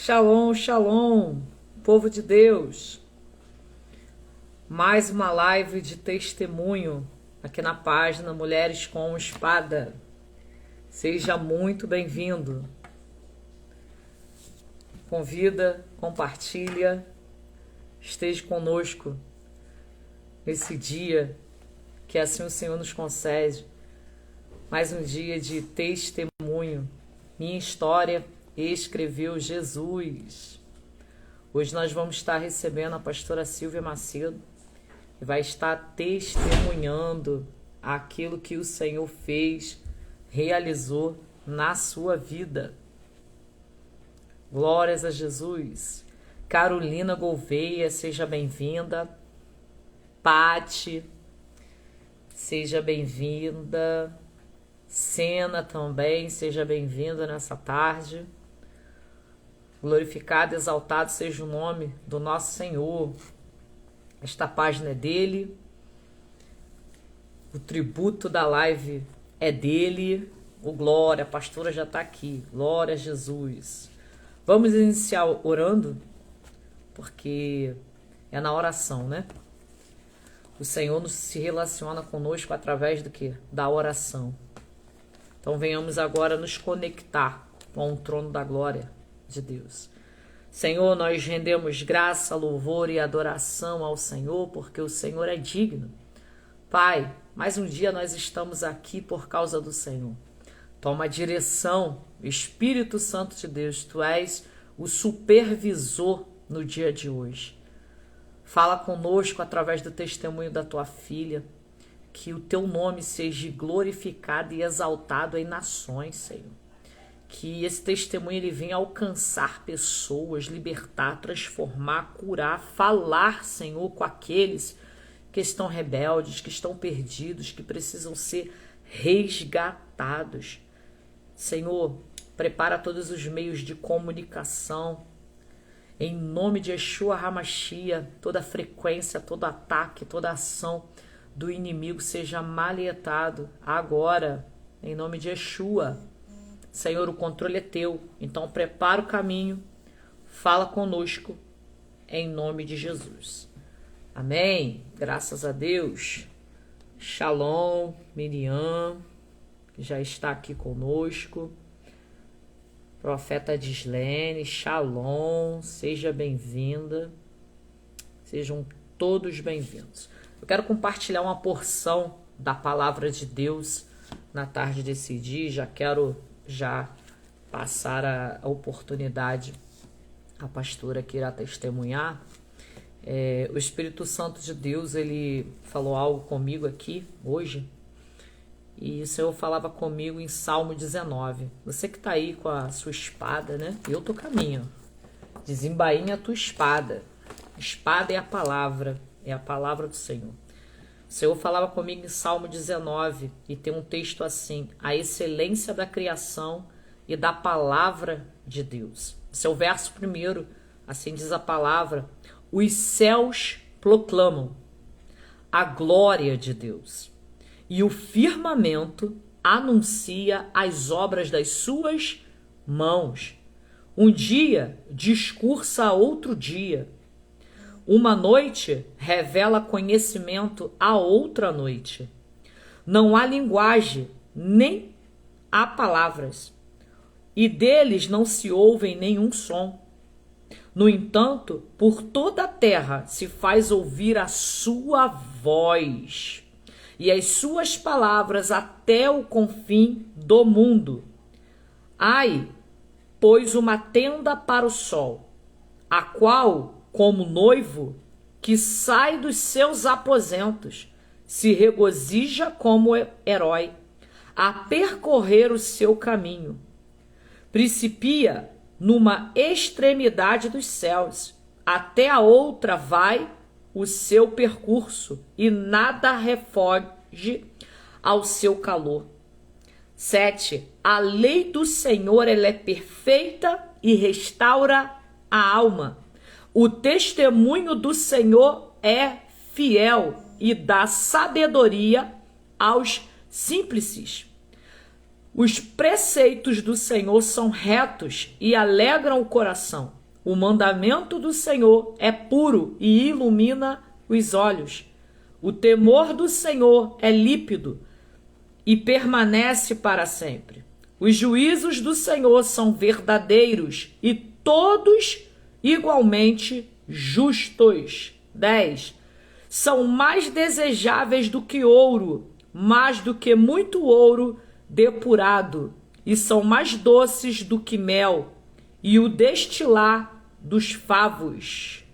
Shalom, shalom, povo de Deus. Mais uma live de testemunho aqui na página Mulheres com Espada. Seja muito bem-vindo. Convida, compartilha, esteja conosco nesse dia que assim o Senhor nos concede. Mais um dia de testemunho. Minha história escreveu Jesus. Hoje nós vamos estar recebendo a pastora Silvia Macedo, que vai estar testemunhando aquilo que o Senhor fez, realizou na sua vida. Glórias a Jesus. Carolina Gouveia, seja bem-vinda. Pati, seja bem-vinda. Sena também, seja bem-vinda nessa tarde. Glorificado, exaltado seja o nome do nosso Senhor. Esta página é dele. O tributo da live é dele. O glória, a pastora já está aqui. Glória a Jesus. Vamos iniciar orando, porque é na oração, né? O Senhor se relaciona conosco através do quê? Da oração. Então venhamos agora nos conectar com o trono da glória de Deus. Senhor, nós rendemos graça, louvor e adoração ao Senhor, porque o Senhor é digno. Pai, mais um dia nós estamos aqui por causa do Senhor. Toma a direção, Espírito Santo de Deus, Tu és o supervisor no dia de hoje. Fala conosco através do testemunho da Tua filha, que o Teu nome seja glorificado e exaltado em nações, Senhor. Que esse testemunho ele venha alcançar pessoas, libertar, transformar, curar, falar, Senhor, com aqueles que estão rebeldes, que estão perdidos, que precisam ser resgatados. Senhor, prepara todos os meios de comunicação. Em nome de Yeshua HaMashiach, toda frequência, todo ataque, toda ação do inimigo seja maleitado agora, em nome de Yeshua. Senhor, o controle é teu, então prepara o caminho, fala conosco, em nome de Jesus. Amém? Graças a Deus. Shalom, Miriam, que já está aqui conosco. Profeta Dislene, shalom, seja bem-vinda. Sejam todos bem-vindos. Eu quero compartilhar uma porção da palavra de Deus na tarde desse dia. Já quero passar a oportunidade à pastora que irá testemunhar. O Espírito Santo de Deus, ele falou algo comigo aqui hoje. E o Senhor falava comigo em Salmo 19. Você que está aí com a sua espada, né? Eu tô com a minha. Desembainha a tua espada. Espada é a palavra do Senhor. O Senhor falava comigo em Salmo 19 e tem um texto assim: a excelência da criação e da palavra de Deus. Esse é o verso primeiro, assim diz a palavra: os céus proclamam a glória de Deus e o firmamento anuncia as obras das suas mãos. Um dia discursa a outro dia. Uma noite revela conhecimento a outra noite. Não há linguagem, nem há palavras, e deles não se ouve nenhum som. No entanto, por toda a terra se faz ouvir a sua voz, e as suas palavras até o confim do mundo. Ai, pois uma tenda para o sol, a qual, como noivo que sai dos seus aposentos, se regozija como herói a percorrer o seu caminho. Principia numa extremidade dos céus, até a outra vai o seu percurso, e nada refoge ao seu calor. 7. A lei do Senhor ela é perfeita e restaura a alma. O testemunho do Senhor é fiel e dá sabedoria aos simples. Os preceitos do Senhor são retos e alegram o coração. O mandamento do Senhor é puro e ilumina os olhos. O temor do Senhor é límpido e permanece para sempre. Os juízos do Senhor são verdadeiros e todos igualmente justos. 10. São mais desejáveis do que ouro, mais do que muito ouro depurado, e são mais doces do que mel e o destilar dos favos.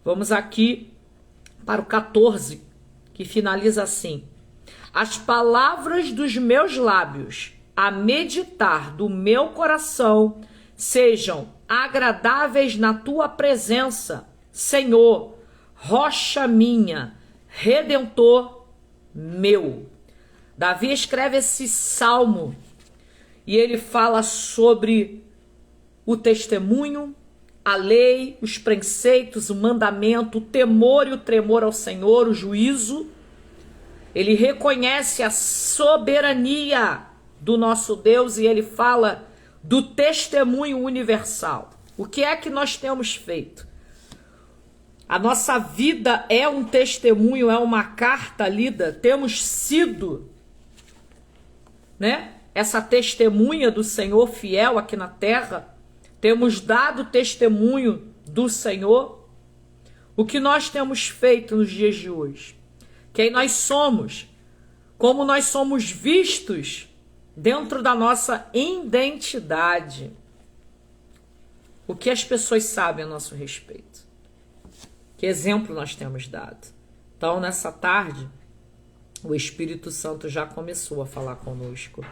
Vamos aqui para o 14, que finaliza assim: as palavras dos meus lábios, a meditar do meu coração, sejam agradáveis na tua presença, Senhor, rocha minha, redentor meu. Davi escreve esse salmo e ele fala sobre o testemunho, a lei, os preceitos, o mandamento, o temor e o tremor ao Senhor, o juízo. Ele reconhece a soberania do nosso Deus e ele fala do testemunho universal. O que é que nós temos feito? A nossa vida é um testemunho, é uma carta lida. Temos sido, essa testemunha do Senhor fiel aqui na terra. Temos dado testemunho do Senhor. O que nós temos feito nos dias de hoje? Quem nós somos? Como nós somos vistos dentro da nossa identidade? O que as pessoas sabem a nosso respeito? Que exemplo nós temos dado? Então, nessa tarde, o Espírito Santo já começou a falar conosco.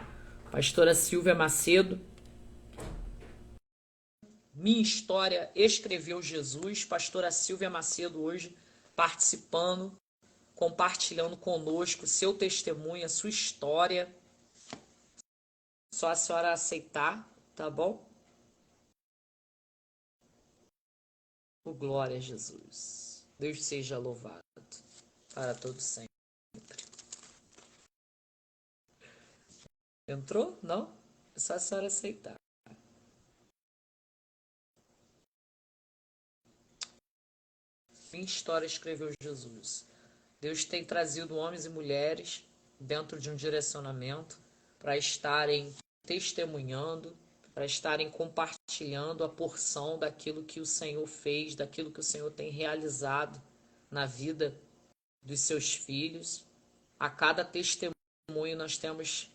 Pastora Silvia Macedo, Minha História Escreveu Jesus. Pastora Silvia Macedo hoje participando, compartilhando conosco seu testemunho, a sua história. Só a senhora aceitar, tá bom? Oh, glória a Jesus. Deus seja louvado para todos sempre. Entrou? Não? É só a senhora aceitar. Minha História Escreveu Jesus. Deus tem trazido homens e mulheres dentro de um direcionamento para estarem testemunhando, para estarem compartilhando a porção daquilo que o Senhor fez, daquilo que o Senhor tem realizado na vida dos seus filhos. A cada testemunho nós temos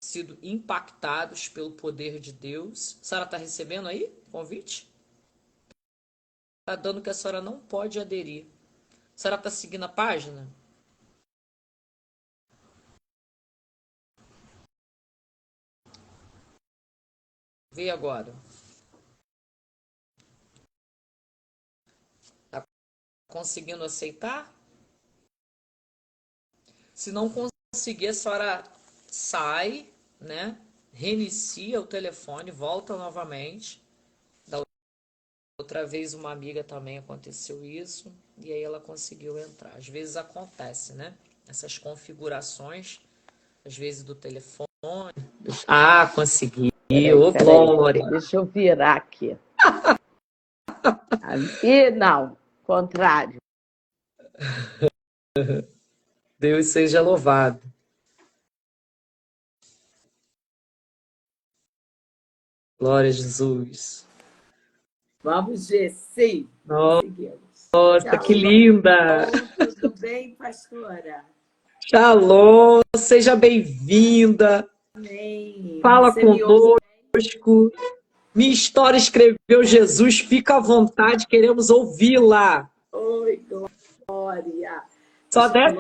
sido impactados pelo poder de Deus. A senhora está recebendo aí convite? Está dando que a senhora não pode aderir. A senhora está seguindo a página? Vê agora. Está conseguindo aceitar? Se não conseguir, a senhora sai, reinicia o telefone, volta novamente. Da outra vez uma amiga também aconteceu isso, e aí ela conseguiu entrar. Às vezes acontece, essas configurações, às vezes do telefone. Ah, consegui. Ô, glória. Deixa eu virar aqui. E não, contrário. Deus seja louvado. Glória a Jesus. Vamos ver, sim. Nossa, que linda! Tudo bem, pastora? Shalom, seja bem-vinda. Amém. Fala conosco. Minha História Escreveu Jesus. Fica à vontade, queremos ouvi-la. Oi, glória. Só desce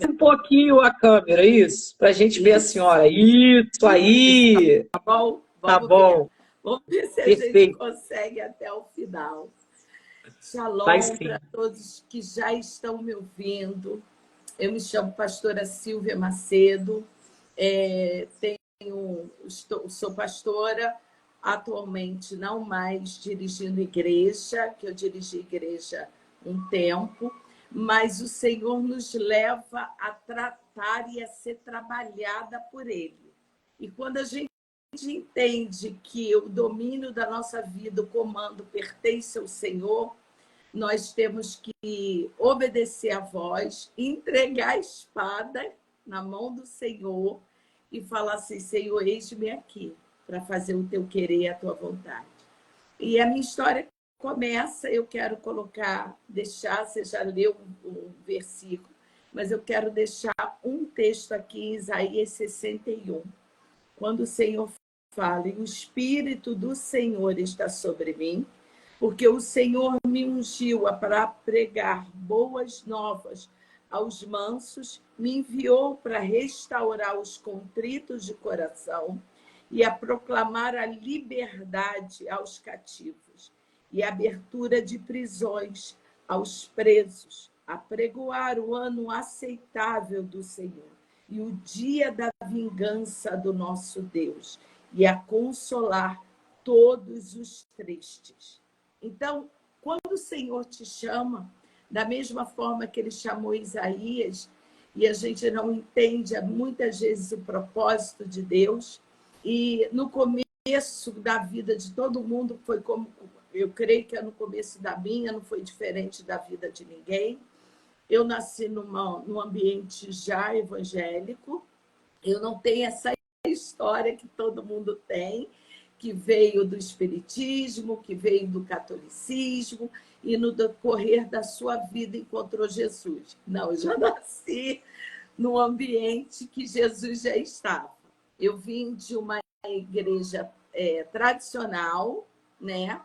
um pouquinho a câmera, isso? Pra gente ver a senhora. Isso aí. Tá bom? Tá bom. Vamos ver se a gente consegue até o final. Shalom para todos que já estão me ouvindo. Eu me chamo pastora Silvia Macedo. Sou pastora, atualmente não mais dirigindo igreja, que eu dirigi igreja um tempo, mas o Senhor nos leva a tratar e a ser trabalhada por Ele. E quando a gente entende que o domínio da nossa vida, o comando, pertence ao Senhor, nós temos que obedecer a voz, entregar a espada na mão do Senhor e falar assim: Senhor, eis-me aqui para fazer o teu querer e a tua vontade. E a minha história começa, eu quero deixar, você já leu o versículo, mas eu quero deixar um texto aqui em Isaías 61, quando o Senhor fala: e o Espírito do Senhor está sobre mim, porque o Senhor me ungiu para pregar boas novas aos mansos, me enviou para restaurar os contritos de coração e a proclamar a liberdade aos cativos e a abertura de prisões aos presos, a pregoar o ano aceitável do Senhor e o dia da vingança do nosso Deus, e a consolar todos os tristes. Então, quando o Senhor te chama, da mesma forma que ele chamou Isaías, e a gente não entende muitas vezes o propósito de Deus, e no começo da vida de todo mundo foi como, eu creio que no começo da minha não foi diferente da vida de ninguém. Eu nasci num ambiente já evangélico, eu não tenho essa história que todo mundo tem, que veio do espiritismo, que veio do catolicismo, e no decorrer da sua vida encontrou Jesus. Não, eu já nasci num ambiente que Jesus já estava. Eu vim de uma igreja tradicional, né?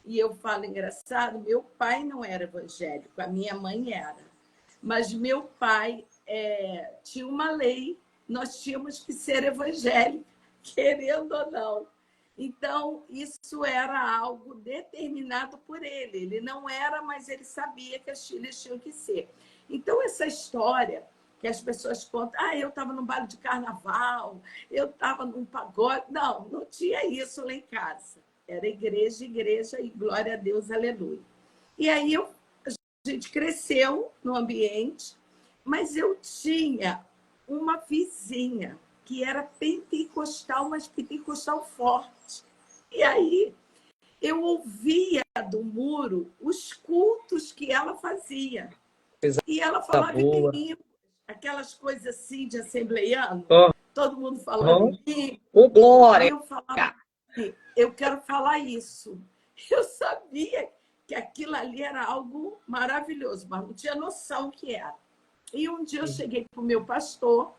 E eu falo engraçado, meu pai não era evangélico, a minha mãe era. Mas meu pai tinha uma lei, nós tínhamos que ser evangélicos, querendo ou não. Então, isso era algo determinado por ele. Ele não era, mas ele sabia que as filhas tinham que ser. Então, essa história que as pessoas contam, eu estava num baile de carnaval, eu estava num pagode. Não, não tinha isso lá em casa. Era igreja, igreja, e glória a Deus, aleluia. E aí a gente cresceu no ambiente, mas eu tinha uma vizinha que era pentecostal, mas pentecostal forte. E aí eu ouvia do muro os cultos que ela fazia. E ela falava em línguas, aquelas coisas assim de assembleiano, todo mundo falando em línguas. Oh, glória! E eu falava assim, eu quero falar isso. Eu sabia que aquilo ali era algo maravilhoso, mas não tinha noção que era. E um dia eu cheguei para o meu pastor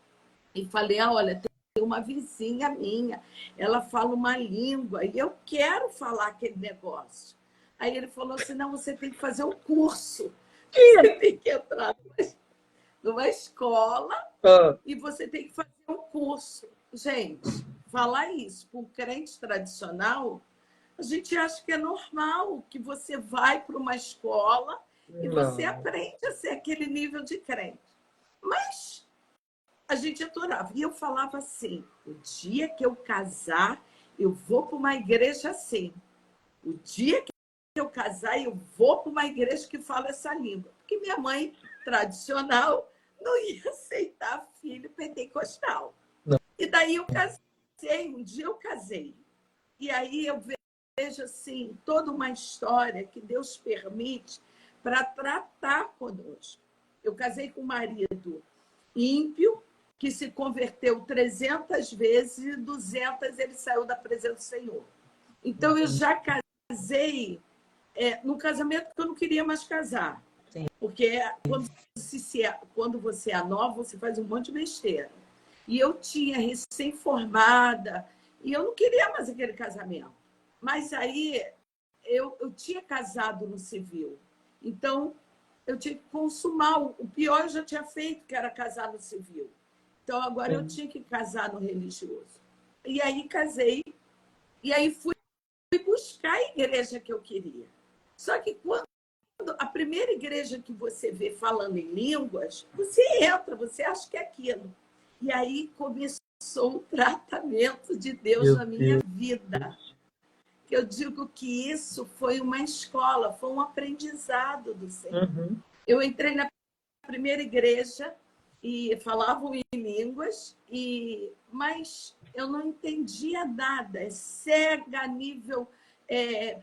e falei: olha, tem uma vizinha minha, ela fala uma língua e eu quero falar aquele negócio. Aí ele falou assim: não, você tem que fazer um curso. Você tem que entrar numa escola e você tem que fazer um curso. Gente, falar isso para um crente tradicional, a gente acha que é normal, que você vai para uma escola e você aprende a ser aquele nível de crente. Mas a gente adorava. E eu falava assim: o dia que eu casar, eu vou para uma igreja assim. O dia que eu casar, eu vou para uma igreja que fala essa língua. Porque minha mãe, tradicional, não ia aceitar filho pentecostal. Não. E daí eu casei, um dia eu casei. E aí eu vejo assim, toda uma história que Deus permite para tratar conosco. Eu casei com um marido ímpio, que se converteu 300 vezes e 200 ele saiu da presença do Senhor. Então, eu já casei num casamento que eu não queria mais casar. Sim. Porque quando você é nova, você faz um monte de besteira. E eu tinha recém-formada, e eu não queria mais aquele casamento. Mas aí, eu tinha casado no civil. Então, eu tinha que consumar. O pior eu já tinha feito, que era casar no civil. Então, agora eu tinha que casar no religioso. E aí, casei. E aí, fui buscar a igreja que eu queria. Só que quando a primeira igreja que você vê falando em línguas, você entra, você acha que é aquilo. E aí começou o tratamento de Deus na minha vida. Eu digo que isso foi uma escola, foi um aprendizado do Senhor. Eu entrei na primeira igreja e falavam em línguas, mas eu não entendia nada. É cega a nível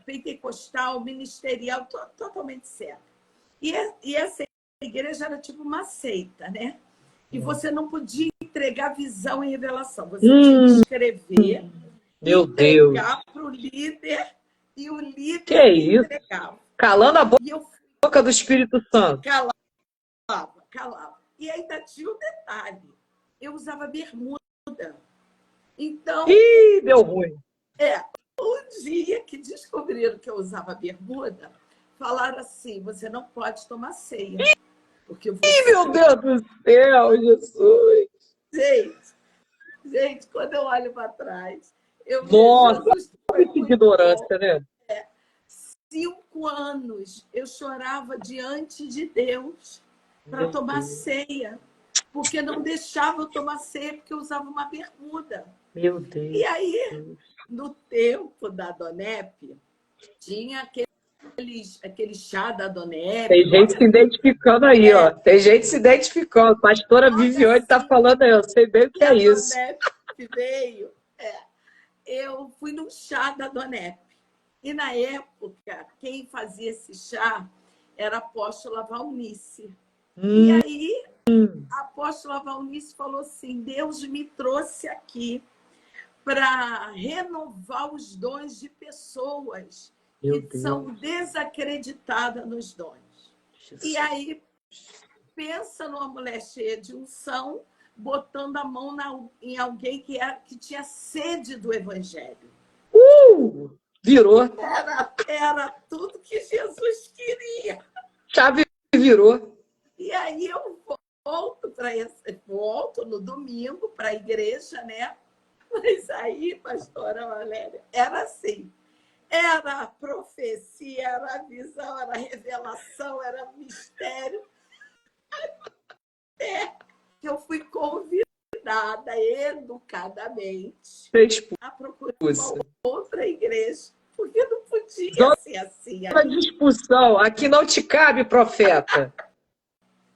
pentecostal, ministerial, totalmente cega. E essa igreja era tipo uma seita, né? E você não podia entregar visão e revelação. Você tinha que escrever, Meu Deus. entregar para o líder, e o líder Que isso? entregava. Calando a E eu boca do Espírito Santo. calava. E ainda tinha um detalhe. Eu usava bermuda. Então, Ih, deu ruim. um dia que descobriram que eu usava bermuda, falaram assim, você não pode tomar ceia. Porque Ih, você... meu Deus do céu, Jesus. Gente, quando eu olho para trás, eu vejo Nossa, Jesus foi que muito bom. ignorância, né? 5 anos eu chorava diante de Deus para tomar ceia, porque não deixava eu tomar ceia porque eu usava uma bermuda. Meu Deus. E aí, no tempo da Donep, tinha aquele chá da Donep. Tem gente se identificando aí, ó. Tem gente se identificando. Pastora Viviane está falando aí, eu sei bem o que é isso. A Donep veio. Eu fui num chá da Donep. E, na época, quem fazia esse chá era a apóstola Valnice. E aí, a apóstola Valnice falou assim, Deus me trouxe aqui para renovar os dons de pessoas que são desacreditadas nos dons. Jesus. E aí, pensa numa mulher cheia de unção, botando a mão em alguém que tinha sede do evangelho. Virou. Era tudo que Jesus queria. Chave virou. E aí eu volto no domingo para a igreja, né? Mas aí, pastora Valéria, era assim. Era profecia, era visão, era revelação, era mistério. Até que eu fui convidada educadamente a procurar uma outra igreja, porque não podia ser assim. De expulsão, aqui não te cabe, profeta.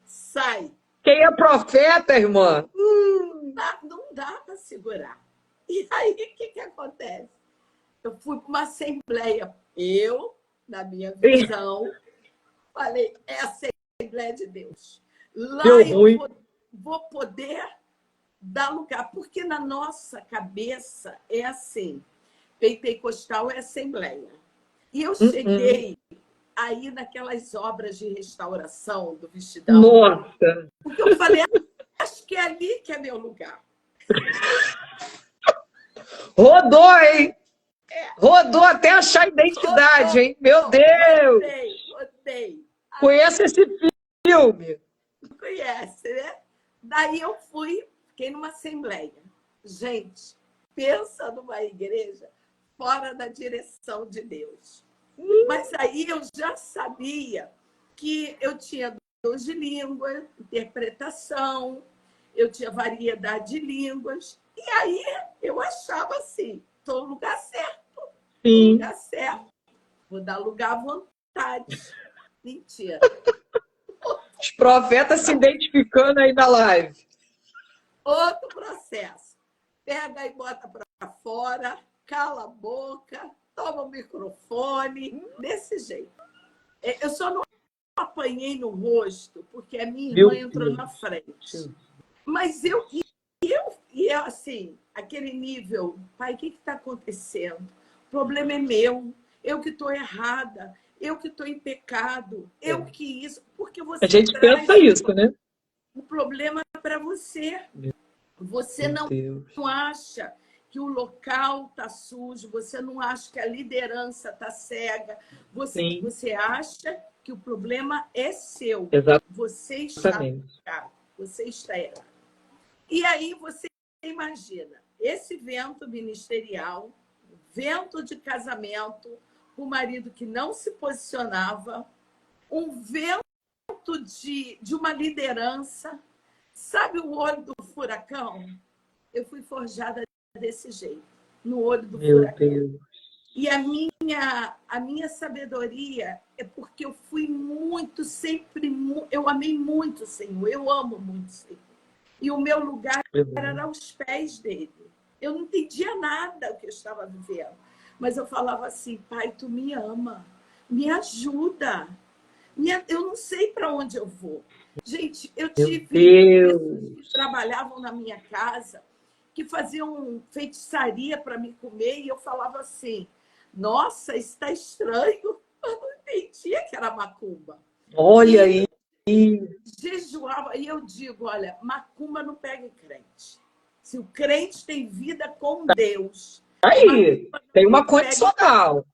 Sai. Quem é profeta, irmã? Não dá para segurar. E aí, o que acontece? Eu fui para uma assembleia. Eu, na minha visão, falei, é a Assembleia de Deus. Lá eu vou poder dar lugar. Porque na nossa cabeça é assim, pentecostal é assembleia. E eu cheguei aí naquelas obras de restauração do vestidão. Nossa! Porque eu falei, acho que é ali que é meu lugar. Rodou, hein? Rodou até achar identidade, hein? Meu Deus! Rodei. Conhece esse filme? Conhece, né? Daí eu fiquei numa assembleia. Gente, pensa numa igreja fora da direção de Deus. Mas aí eu já sabia que eu tinha dons de língua, interpretação, eu tinha variedade de línguas. E aí eu achava assim, estou no lugar certo. Sim. No lugar certo. Vou dar lugar à vontade. Mentira. Os profetas se identificando aí na live. Outro processo. Pega e bota para fora, cala a boca, toma o microfone, desse jeito. Eu só não apanhei no rosto, porque a minha irmã entrou na frente. Mas eu assim, aquele nível, pai, o que está acontecendo? O problema é meu, eu que estou errada, eu que estou em pecado, eu que isso. Porque você a gente pensa isso, né? O problema é para você. Você não acha que o local está sujo, você não acha que a liderança está cega, você acha que o problema é seu. Exatamente. Você está errado. Você está errado. E aí você imagina, esse vento ministerial, vento de casamento, o marido que não se posicionava, um vento de uma liderança. Sabe o olho do furacão? Eu fui forjada desse jeito, no olho do furacão. Deus. E a minha sabedoria é porque eu fui muito, sempre, eu amei muito o Senhor, eu amo muito o Senhor. E o meu lugar era aos pés dele. Eu não entendia nada do que eu estava vivendo. Mas eu falava assim, Pai, tu me ama, me ajuda. Eu não sei para onde eu vou. Gente, eu Meu tive pessoas que Deus. trabalhavam na minha casa, que faziam feitiçaria para me comer, e eu falava assim, nossa, isso está estranho. Eu não entendia que era macumba. Olha E aí. jejuava, e eu digo, olha, macumba não pega em crente. Se o crente tem vida com Deus, Aí, macumba tem não uma pega em crente. condicional.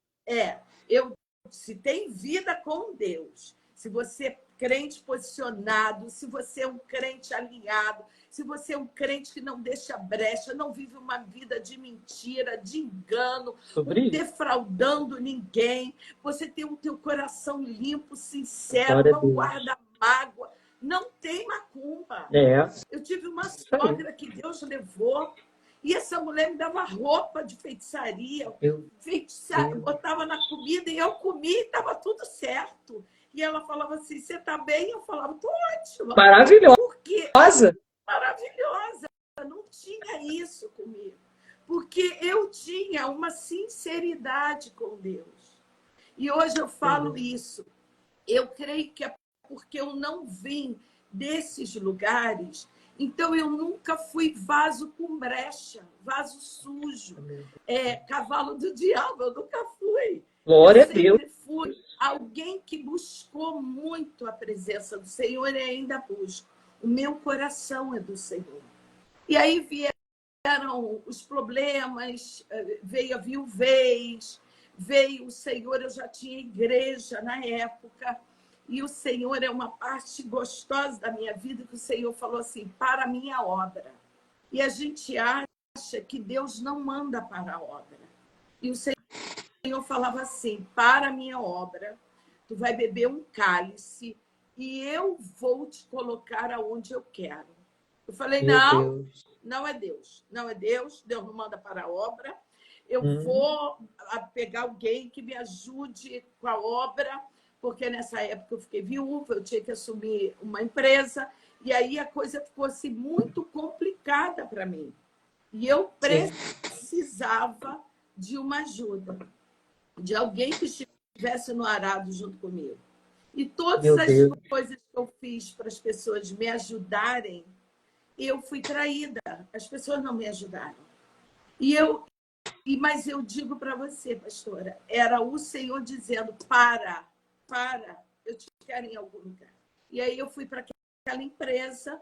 Se tem vida com Deus, se você é crente posicionado, se você é um crente alinhado, se você é um crente que não deixa brecha, não vive uma vida de mentira, de engano, Sobre isso. defraudando ninguém, você tem o teu coração limpo, sincero, Glória a não Deus. guarda mágoa, não tem macumba. É, Eu tive uma isso aí. sogra que Deus levou e essa mulher me dava roupa de feitiçaria, Meu Deus. botava na comida e eu comia e estava tudo certo. E ela falava assim, você está bem? Eu falava, estou ótima. Maravilhosa. Porque maravilhosa, não tinha isso comigo. Porque eu tinha uma sinceridade com Deus. E hoje eu falo isso. Eu creio que é porque eu não vim desses lugares, então eu nunca fui vaso com brecha, vaso sujo, cavalo do diabo, eu nunca fui. Eu Glória a Deus. sempre fui alguém que buscou muito a presença do Senhor e ainda busco. O meu coração é do Senhor. E aí vieram os problemas, veio a viuvez, veio o Senhor, eu já tinha igreja na época, e o Senhor é uma parte gostosa da minha vida, que o Senhor falou assim, para a minha obra. E a gente acha que Deus não manda para a obra. E o Senhor falava assim, para a minha obra, tu vai beber um cálice e eu vou te colocar aonde eu quero. Eu falei, Meu não, Deus. não é Deus. Não é Deus, Deus não manda para a obra. Eu vou pegar alguém que me ajude com a obra, porque nessa época eu fiquei viúva, eu tinha que assumir uma empresa, e aí a coisa ficou assim, muito complicada para mim. E eu precisava de uma ajuda, de alguém que estivesse no arado junto comigo. E todas Meu as Deus. coisas que eu fiz para as pessoas me ajudarem, eu fui traída. As pessoas não me ajudaram. Mas eu digo para você, pastora, era o Senhor dizendo, para, eu te quero em algum lugar. E aí eu fui para aquela empresa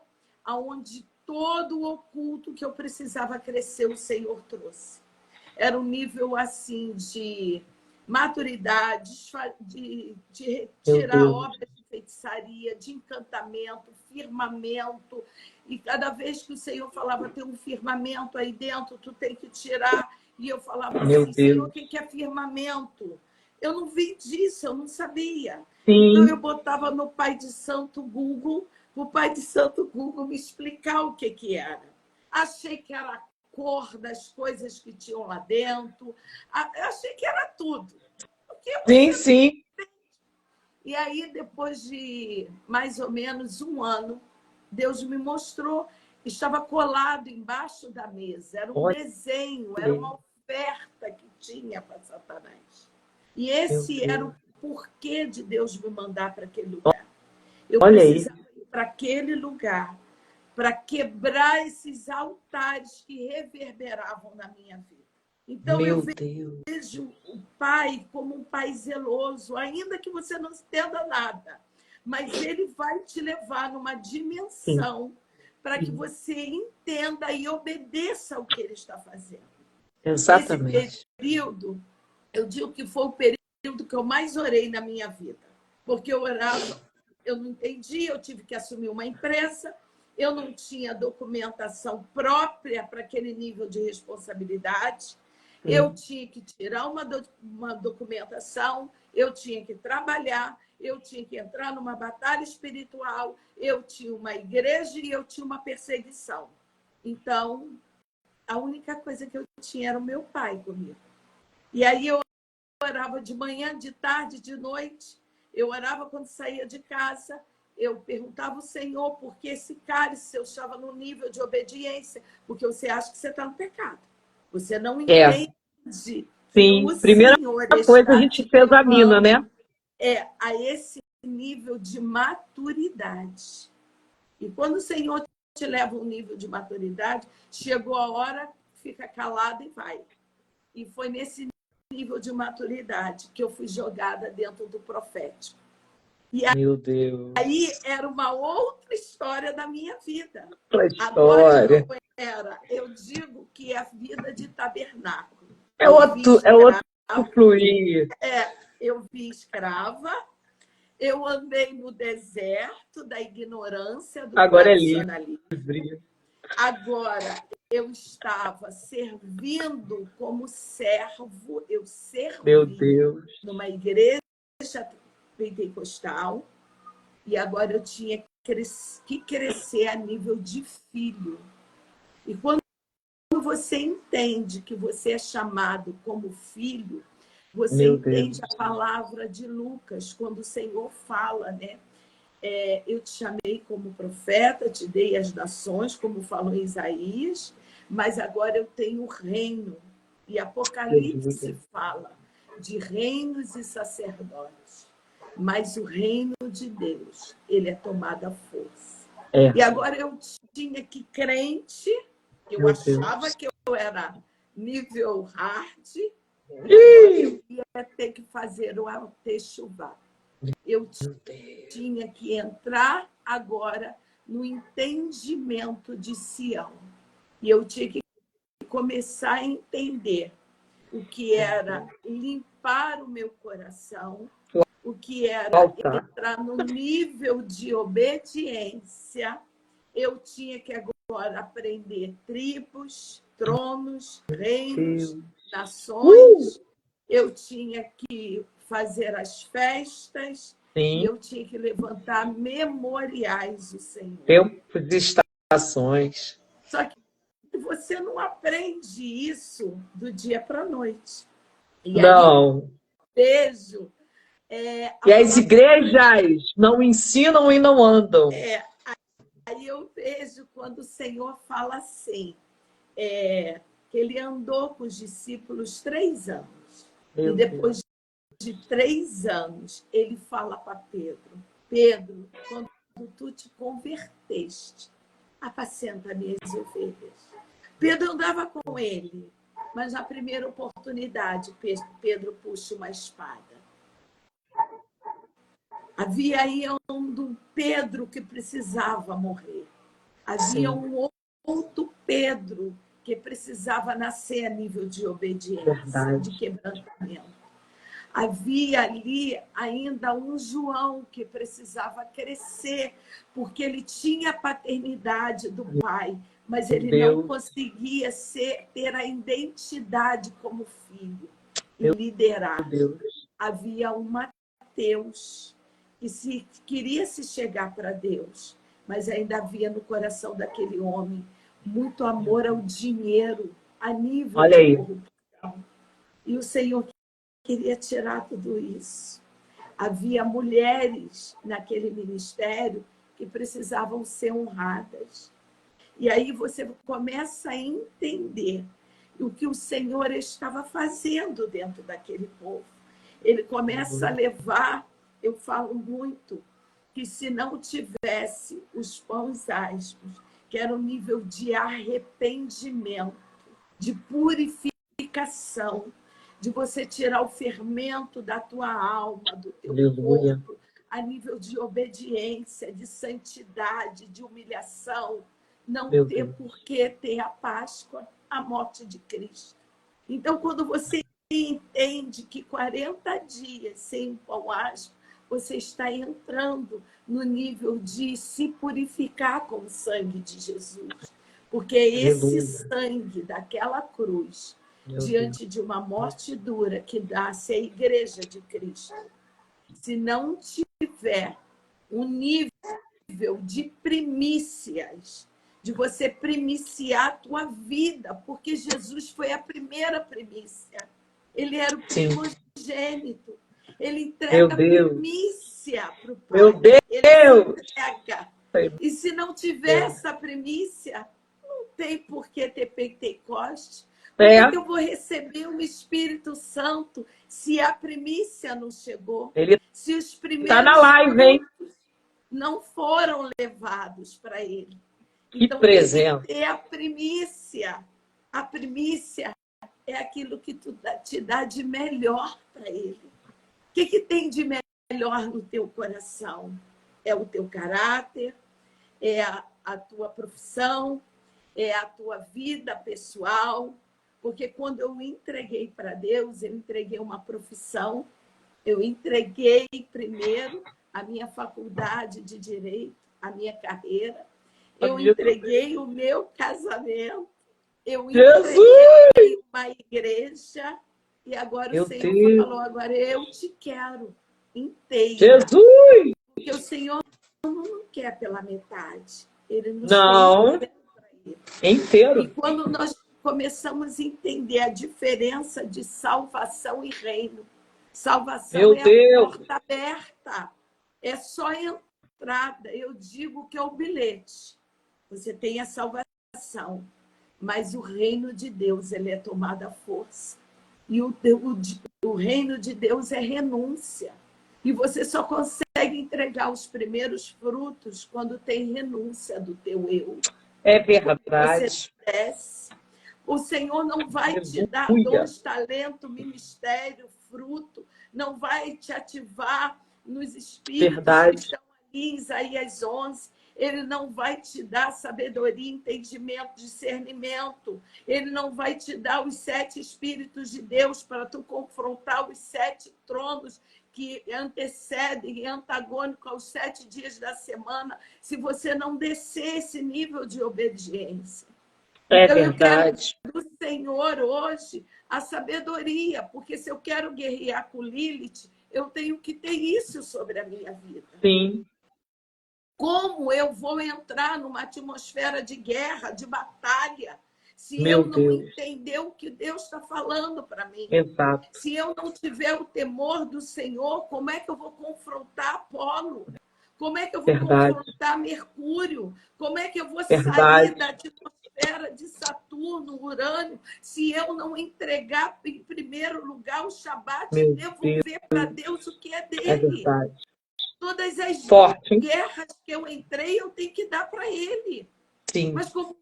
onde todo o oculto que eu precisava crescer, o Senhor trouxe. Era um nível assim de maturidade, de tirar obras de feitiçaria, de encantamento, firmamento. E cada vez que o Senhor falava, tem um firmamento aí dentro, tu tem que tirar. E eu falava assim, Senhor, o que é firmamento? Eu não vi disso, eu não sabia. Sim. Então eu botava no Pai de Santo Google, o Pai de Santo Google me explicar o que era. Achei que era a cor das coisas que tinham lá dentro. Achei que era tudo. Sim. E aí, depois de mais ou menos um ano, Deus me mostrou, estava colado embaixo da mesa. Era um desenho, era uma oferta que tinha para Satanás. E esse era o porquê de Deus me mandar para aquele lugar. Eu precisava ir para aquele lugar para quebrar esses altares que reverberavam na minha vida. Então, eu vejo o Pai como um Pai zeloso, ainda que você não entenda nada, mas Ele vai te levar numa dimensão para que você entenda e obedeça ao que Ele está fazendo. Exatamente. Esse período, eu digo que foi o período que eu mais orei na minha vida, porque eu orava, eu não entendi, eu tive que assumir uma empresa, eu não tinha documentação própria para aquele nível de responsabilidade, eu tinha que tirar uma documentação, eu tinha que trabalhar, eu tinha que entrar numa batalha espiritual, eu tinha uma igreja e eu tinha uma perseguição. Então, a única coisa que eu tinha era o meu pai comigo. E aí eu orava de manhã, de tarde, de noite. Eu orava quando saía de casa. Eu perguntava ao Senhor por que esse cálice, eu estava no nível de obediência, porque você acha que você está no pecado. Você não entende que o Sim. Primeira Senhor coisa a está gente te examina, levando né? a esse nível de maturidade. E quando o Senhor te leva a um nível de maturidade, chegou a hora, fica calado e vai. E foi nesse nível de maturidade que eu fui jogada dentro do profético. E Meu Deus. aí era uma outra história da minha vida. Que Agora história. não era. Eu digo que é a vida de tabernáculo. É outro fluir. Eu vi escrava, eu andei no deserto da ignorância, do Agora é tradicionalismo. livre. Agora eu estava servindo como servo, eu Meu servi Deus. numa igreja pentecostal, e agora eu tinha que crescer a nível de filho. E quando você entende que você é chamado como filho, você Meu Deus. entende a palavra de Lucas, quando o Senhor fala, né? Eu te chamei como profeta, te dei as nações, como falou em Isaías, mas agora eu tenho o reino. E Apocalipse fala de reinos e sacerdotes. Mas o reino de Deus, ele é tomado à força. E agora eu tinha que crente, eu achava que eu era nível hard, agora eu ia ter que fazer o Altechuvá. Eu tinha que entrar agora no entendimento de Sião. E eu tinha que começar a entender o que era limpar o meu coração, o que era entrar no nível de obediência. Eu tinha que agora aprender tribos, tronos, reinos, nações. Eu tinha que fazer as festas. Sim. E eu tinha que levantar memoriais do Senhor. Tempos e estações. Só que você não aprende isso do dia para a noite. E não. Aí, vejo. E as igrejas não ensinam e não andam. Aí eu vejo quando o Senhor fala assim, que ele andou com os discípulos 3 anos. Meu e depois de 3 anos, ele fala para Pedro, Pedro, quando tu te converteste, apacenta minhas ovelhas. Pedro andava com ele, mas na primeira oportunidade, Pedro puxa uma espada. Havia aí um Pedro que precisava morrer. Havia um outro Pedro que precisava nascer a nível de obediência, de quebrantamento. Havia ali ainda um João que precisava crescer, porque ele tinha a paternidade do pai, mas ele não conseguia ter a identidade como filho e liderar. Havia um Mateus que queria se chegar para Deus, mas ainda havia no coração daquele homem muito amor ao dinheiro, a nível de corrupção. E o Senhor queria tirar tudo isso. Havia mulheres naquele ministério que precisavam ser honradas. E aí você começa a entender o que o Senhor estava fazendo dentro daquele povo. Ele começa a levar, eu falo muito, que se não tivesse os pães áspros, que era um nível de arrependimento, de purificação, de você tirar o fermento da tua alma, do teu corpo, a nível de obediência, de santidade, de humilhação, não ter por que ter a Páscoa, a morte de Cristo. Então, quando você entende que 40 dias sem pão áspero, você está entrando no nível de se purificar com o sangue de Jesus. Porque esse sangue daquela cruz, diante de uma morte dura que nasce a igreja de Cristo, se não tiver um nível de primícias, de você primiciar a tua vida, porque Jesus foi a primeira primícia. Ele era o primogênito primogênito. Ele Meu entrega a Deus. primícia para o Pai. Meu Ele Deus. entrega. E se não tiver essa primícia, não tem por que ter Pentecoste. Por que eu vou receber o Espírito Santo se a primícia não chegou? Ele se os tá primeiros na live, hein? não foram levados para ele. Que Então presente. tem que ter a primícia. A primícia é aquilo que te dá de melhor para ele. O que tem de melhor no teu coração? É o teu caráter, é a tua profissão, é a tua vida pessoal. Porque quando eu entreguei para Deus, eu entreguei uma profissão, eu entreguei primeiro a minha faculdade de Direito, a minha carreira, eu entreguei o meu casamento, eu entreguei uma igreja, e agora o Senhor falou, agora eu te quero inteira. Jesus! Porque o Senhor não quer pela metade, Ele nos não, quer para Ele. Inteiro. E quando nós começamos a entender a diferença de salvação e reino, salvação é a porta aberta, é só entrada. Eu digo que é o bilhete. Você tem a salvação, mas o reino de Deus ele é tomado à força. E o reino de Deus é renúncia. E você só consegue entregar os primeiros frutos quando tem renúncia do teu eu. É verdade. Você desce. O Senhor não vai te dar dons, talento, ministério, fruto, não vai te ativar nos espíritos que estão ali em Isaías 11. Ele não vai te dar sabedoria, entendimento, discernimento. Ele não vai te dar os 7 espíritos de Deus para tu confrontar os 7 tronos que antecedem e antagônico aos 7 dias da semana, se você não descer esse nível de obediência. Então, verdade. eu quero do Senhor hoje a sabedoria, porque se eu quero guerrear com Lilith, eu tenho que ter isso sobre a minha vida. Sim. Como eu vou entrar numa atmosfera de guerra, de batalha, se eu não entender o que Deus está falando para mim? Exato. Se eu não tiver o temor do Senhor, como é que eu vou confrontar Apolo? Como é que eu vou confrontar Mercúrio? Como é que eu vou sair da atmosfera de Saturno, Urânio, se eu não entregar em primeiro lugar o Shabat e devolver para Deus o que é dele? É verdade. Todas as guerras que eu entrei, eu tenho que dar para ele. Sim. Mas como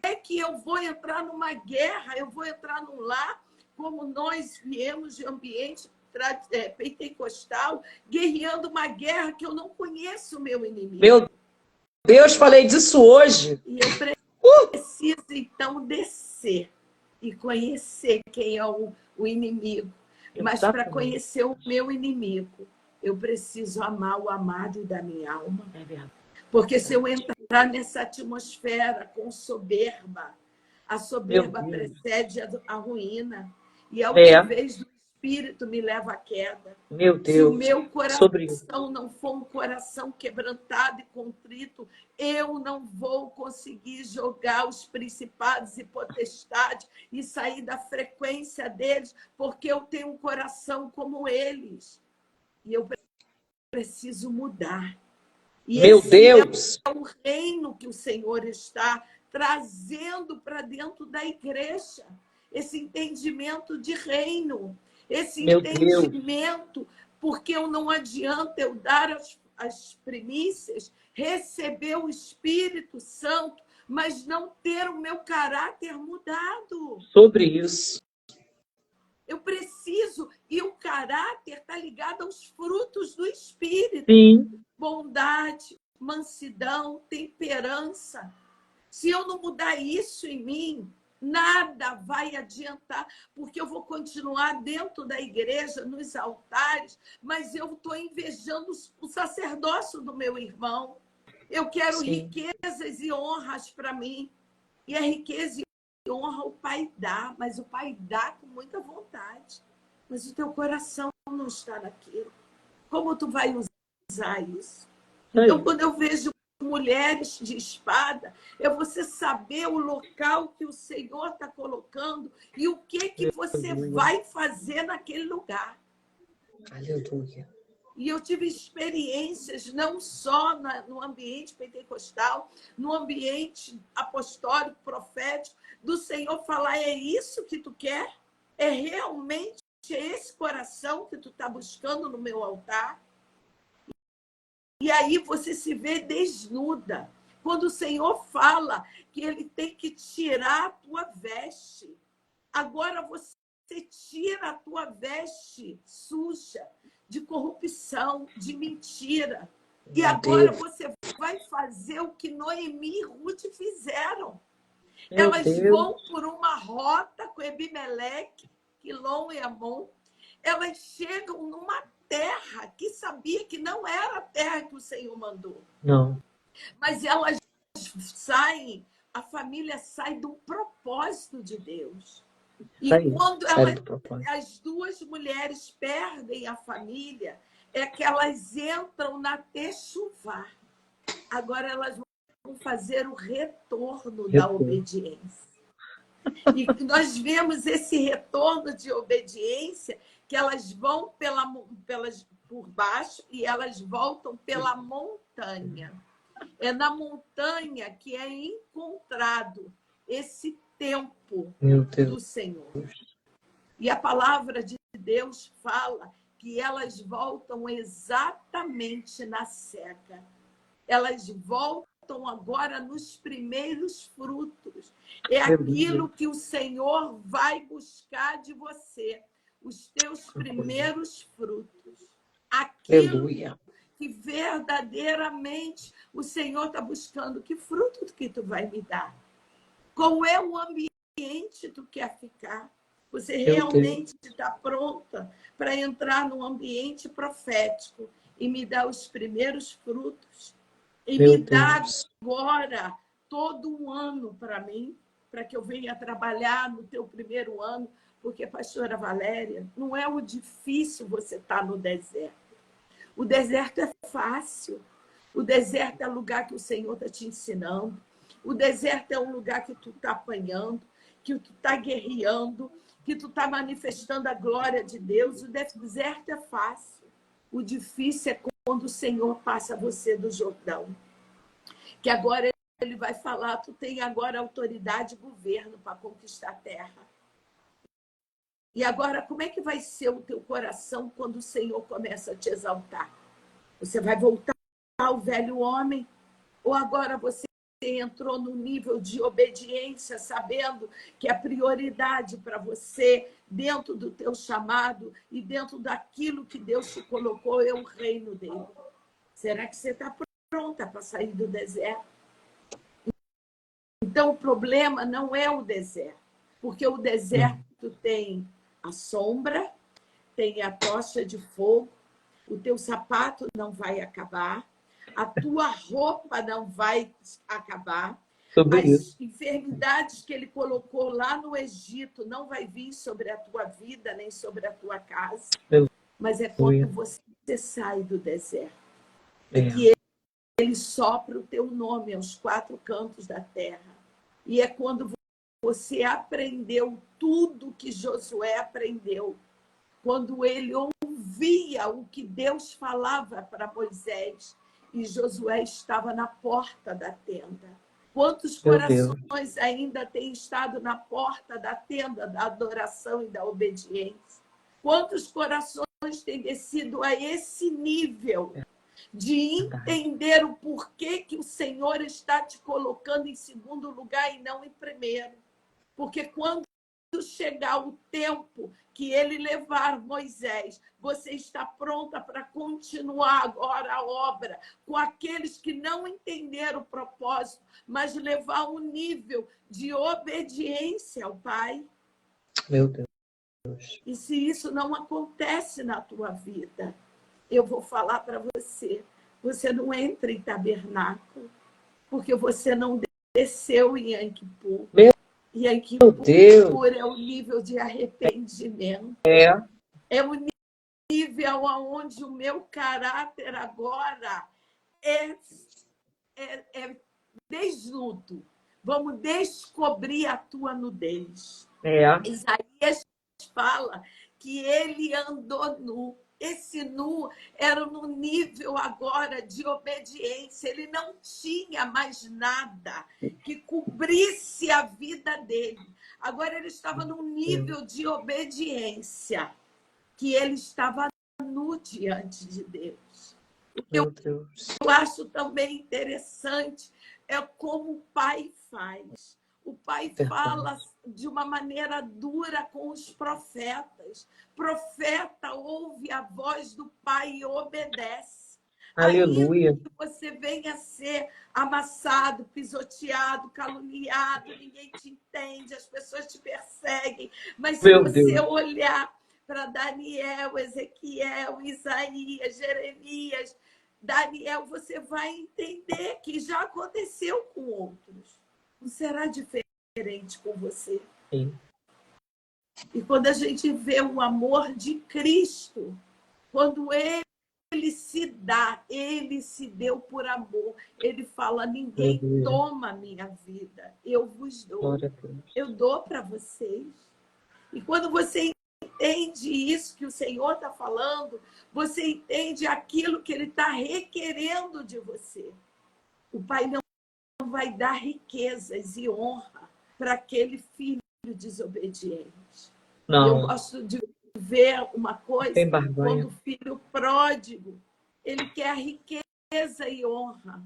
é que eu vou entrar numa guerra, eu vou entrar num lar, como nós viemos de ambiente pentecostal, guerreando uma guerra que eu não conheço o meu inimigo. Meu Deus, falei disso hoje. E eu preciso, então, descer e conhecer quem é o inimigo. Mas para conhecer o meu inimigo, eu preciso amar o amado da minha alma. É verdade. Porque se eu entrar nessa atmosfera com soberba, a soberba precede a ruína. E ao invés do espírito me leva à queda. Meu Deus. Se o meu coração não for um coração quebrantado e contrito, eu não vou conseguir jogar os principados e potestades e sair da frequência deles, porque eu tenho um coração como eles. E eu preciso mudar. E meu Deus! É o reino que o Senhor está trazendo para dentro da igreja. Esse entendimento de reino. Esse entendimento, porque eu não adianta eu dar as primícias, receber o Espírito Santo, mas não ter o meu caráter mudado. Sobre isso. Eu preciso, e o caráter está ligado aos frutos do Espírito. Sim. Bondade, mansidão, temperança. Se eu não mudar isso em mim, nada vai adiantar, porque eu vou continuar dentro da igreja, nos altares, mas eu estou invejando o sacerdócio do meu irmão. Eu quero riquezas e honras para mim. E a riqueza e honra o Pai dá, mas o Pai dá com muita vontade. Mas o teu coração não está naquilo. Como tu vai usar isso? Então, quando eu vejo mulheres de espada, é você saber o local que o Senhor está colocando e o que você vai fazer naquele lugar. Aleluia. E eu tive experiências não só no ambiente pentecostal, no ambiente apostólico, profético, do Senhor falar: é isso que tu quer? É realmente esse coração que tu está buscando no meu altar? E aí você se vê desnuda. Quando o Senhor fala que ele tem que tirar a tua veste, agora você tira a tua veste suja de corrupção, de mentira. E Meu agora Deus. você vai fazer o que Noemi e Ruth fizeram. Meu Elas vão Deus. por uma rota com Ebimeleque, Quilom e Amon. Elas chegam numa terra que sabia que não era a terra que o Senhor mandou. Não. Mas elas saem, a família sai do propósito de Deus. Isso E aí. quando Sério do propósito. as duas mulheres perdem a família, é que elas entram na Techuvá. Agora elas vão fazer o retorno da obediência. E nós vemos esse retorno de obediência, que elas vão por baixo e elas voltam pela montanha. É na montanha que é encontrado esse tempo do Senhor. E a palavra de Deus fala que elas voltam exatamente na seca. Elas voltam agora nos primeiros frutos. É aquilo que o Senhor vai buscar de você, os teus primeiros frutos. Aquilo que verdadeiramente o Senhor está buscando. Que fruto que tu vai me dar? Qual é o ambiente que tu quer ficar? Você realmente está pronta para entrar num ambiente profético e me dar os primeiros frutos? E me dá agora todo um ano para mim, para que eu venha trabalhar no teu primeiro ano, porque, pastora Valéria, não é o difícil você estar no deserto. O deserto é fácil. O deserto é lugar que o Senhor está te ensinando. O deserto é um lugar que tu está apanhando, que tu está guerreando, que tu está manifestando a glória de Deus. O deserto é fácil. O difícil é quando o Senhor passa você do Jordão. Que agora ele vai falar: tu tem agora autoridade e governo para conquistar a terra. E agora, como é que vai ser o teu coração quando o Senhor começa a te exaltar? Você vai voltar ao velho homem? Ou agora você entrou no nível de obediência, sabendo que a prioridade para você, dentro do teu chamado e dentro daquilo que Deus te colocou, é o reino dele? Será que você está pronta para sair do deserto? Então, o problema não é o deserto, porque o deserto tem a sombra, tem a tocha de fogo, o teu sapato não vai acabar, a tua roupa não vai acabar, as enfermidades que ele colocou lá no Egito não vai vir sobre a tua vida, nem sobre a tua casa, mas é quando você sai do deserto, que ele sopra o teu nome aos quatro cantos da terra. E é quando você aprendeu tudo que Josué aprendeu, quando ele ouvia o que Deus falava para Moisés, e Josué estava na porta da tenda. Quantos corações ainda têm estado na porta da tenda da adoração e da obediência? Quantos corações têm descido a esse nível de entender o porquê que o Senhor está te colocando em segundo lugar e não em primeiro? Porque quando chegar o tempo que ele levar Moisés, você está pronta para continuar agora a obra com aqueles que não entenderam o propósito, mas levar um nível de obediência ao Pai? Meu Deus. E se isso não acontece na tua vida, eu vou falar para você, você não entra em tabernáculo, porque você não desceu em Yom Kippur. Yom Kippur é o nível de arrependimento. É o nível onde o meu caráter agora é desnudo. Vamos descobrir a tua nudez. Isaías fala que ele andou nu. esse nu era no nível agora de obediência. Ele não tinha mais nada que cobrisse a vida dele. Agora ele estava num nível de obediência, que ele estava nu diante de Deus. Meu Deus. Eu acho também interessante é como o pai faz. O pai fala de uma maneira dura com os profetas. Profeta ouve a voz do pai e obedece. Aleluia. Ainda que você venha a ser amassado, pisoteado, caluniado, ninguém te entende, as pessoas te perseguem. Mas se você olhar para Daniel, Ezequiel, Isaías, Jeremias, Daniel, você vai entender que já aconteceu com outros. Não será diferente com você. Sim. E quando a gente vê o amor de Cristo, quando ele se dá, ele se deu por amor. Ele fala, ninguém toma a minha vida, eu vos dou. Eu dou para vocês. E quando você entende isso que o Senhor está falando, você entende aquilo que ele está requerendo de você. O Pai não vai dar riquezas e honra para aquele filho desobediente. Não. Eu gosto de ver uma coisa, quando o filho pródigo, ele quer riqueza e honra.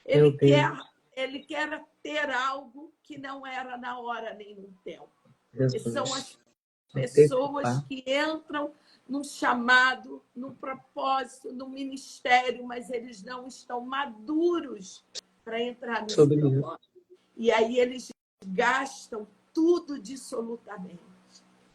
Ele quer ter algo que não era na hora nem no tempo. São as pessoas que entram num chamado, num propósito, num ministério, mas eles não estão maduros para entrar nesse propósito. E aí eles gastam tudo dissolutamente.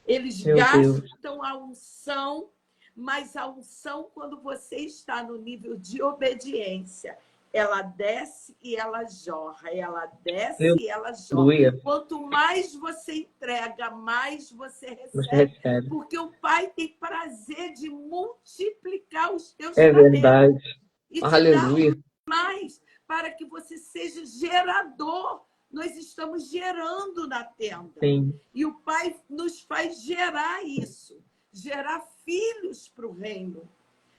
Eles gastam a unção, mas a unção, quando você está no nível de obediência, ela desce e ela jorra, ela desce e ela jorra. Quanto mais você entrega, mais você recebe. Porque o Pai tem prazer de multiplicar os teus talentos. Verdade. E te Aleluia. dar mais para que você seja gerador. Nós estamos gerando na tenda. Sim. E o Pai nos faz gerar isso. Gerar filhos para o reino.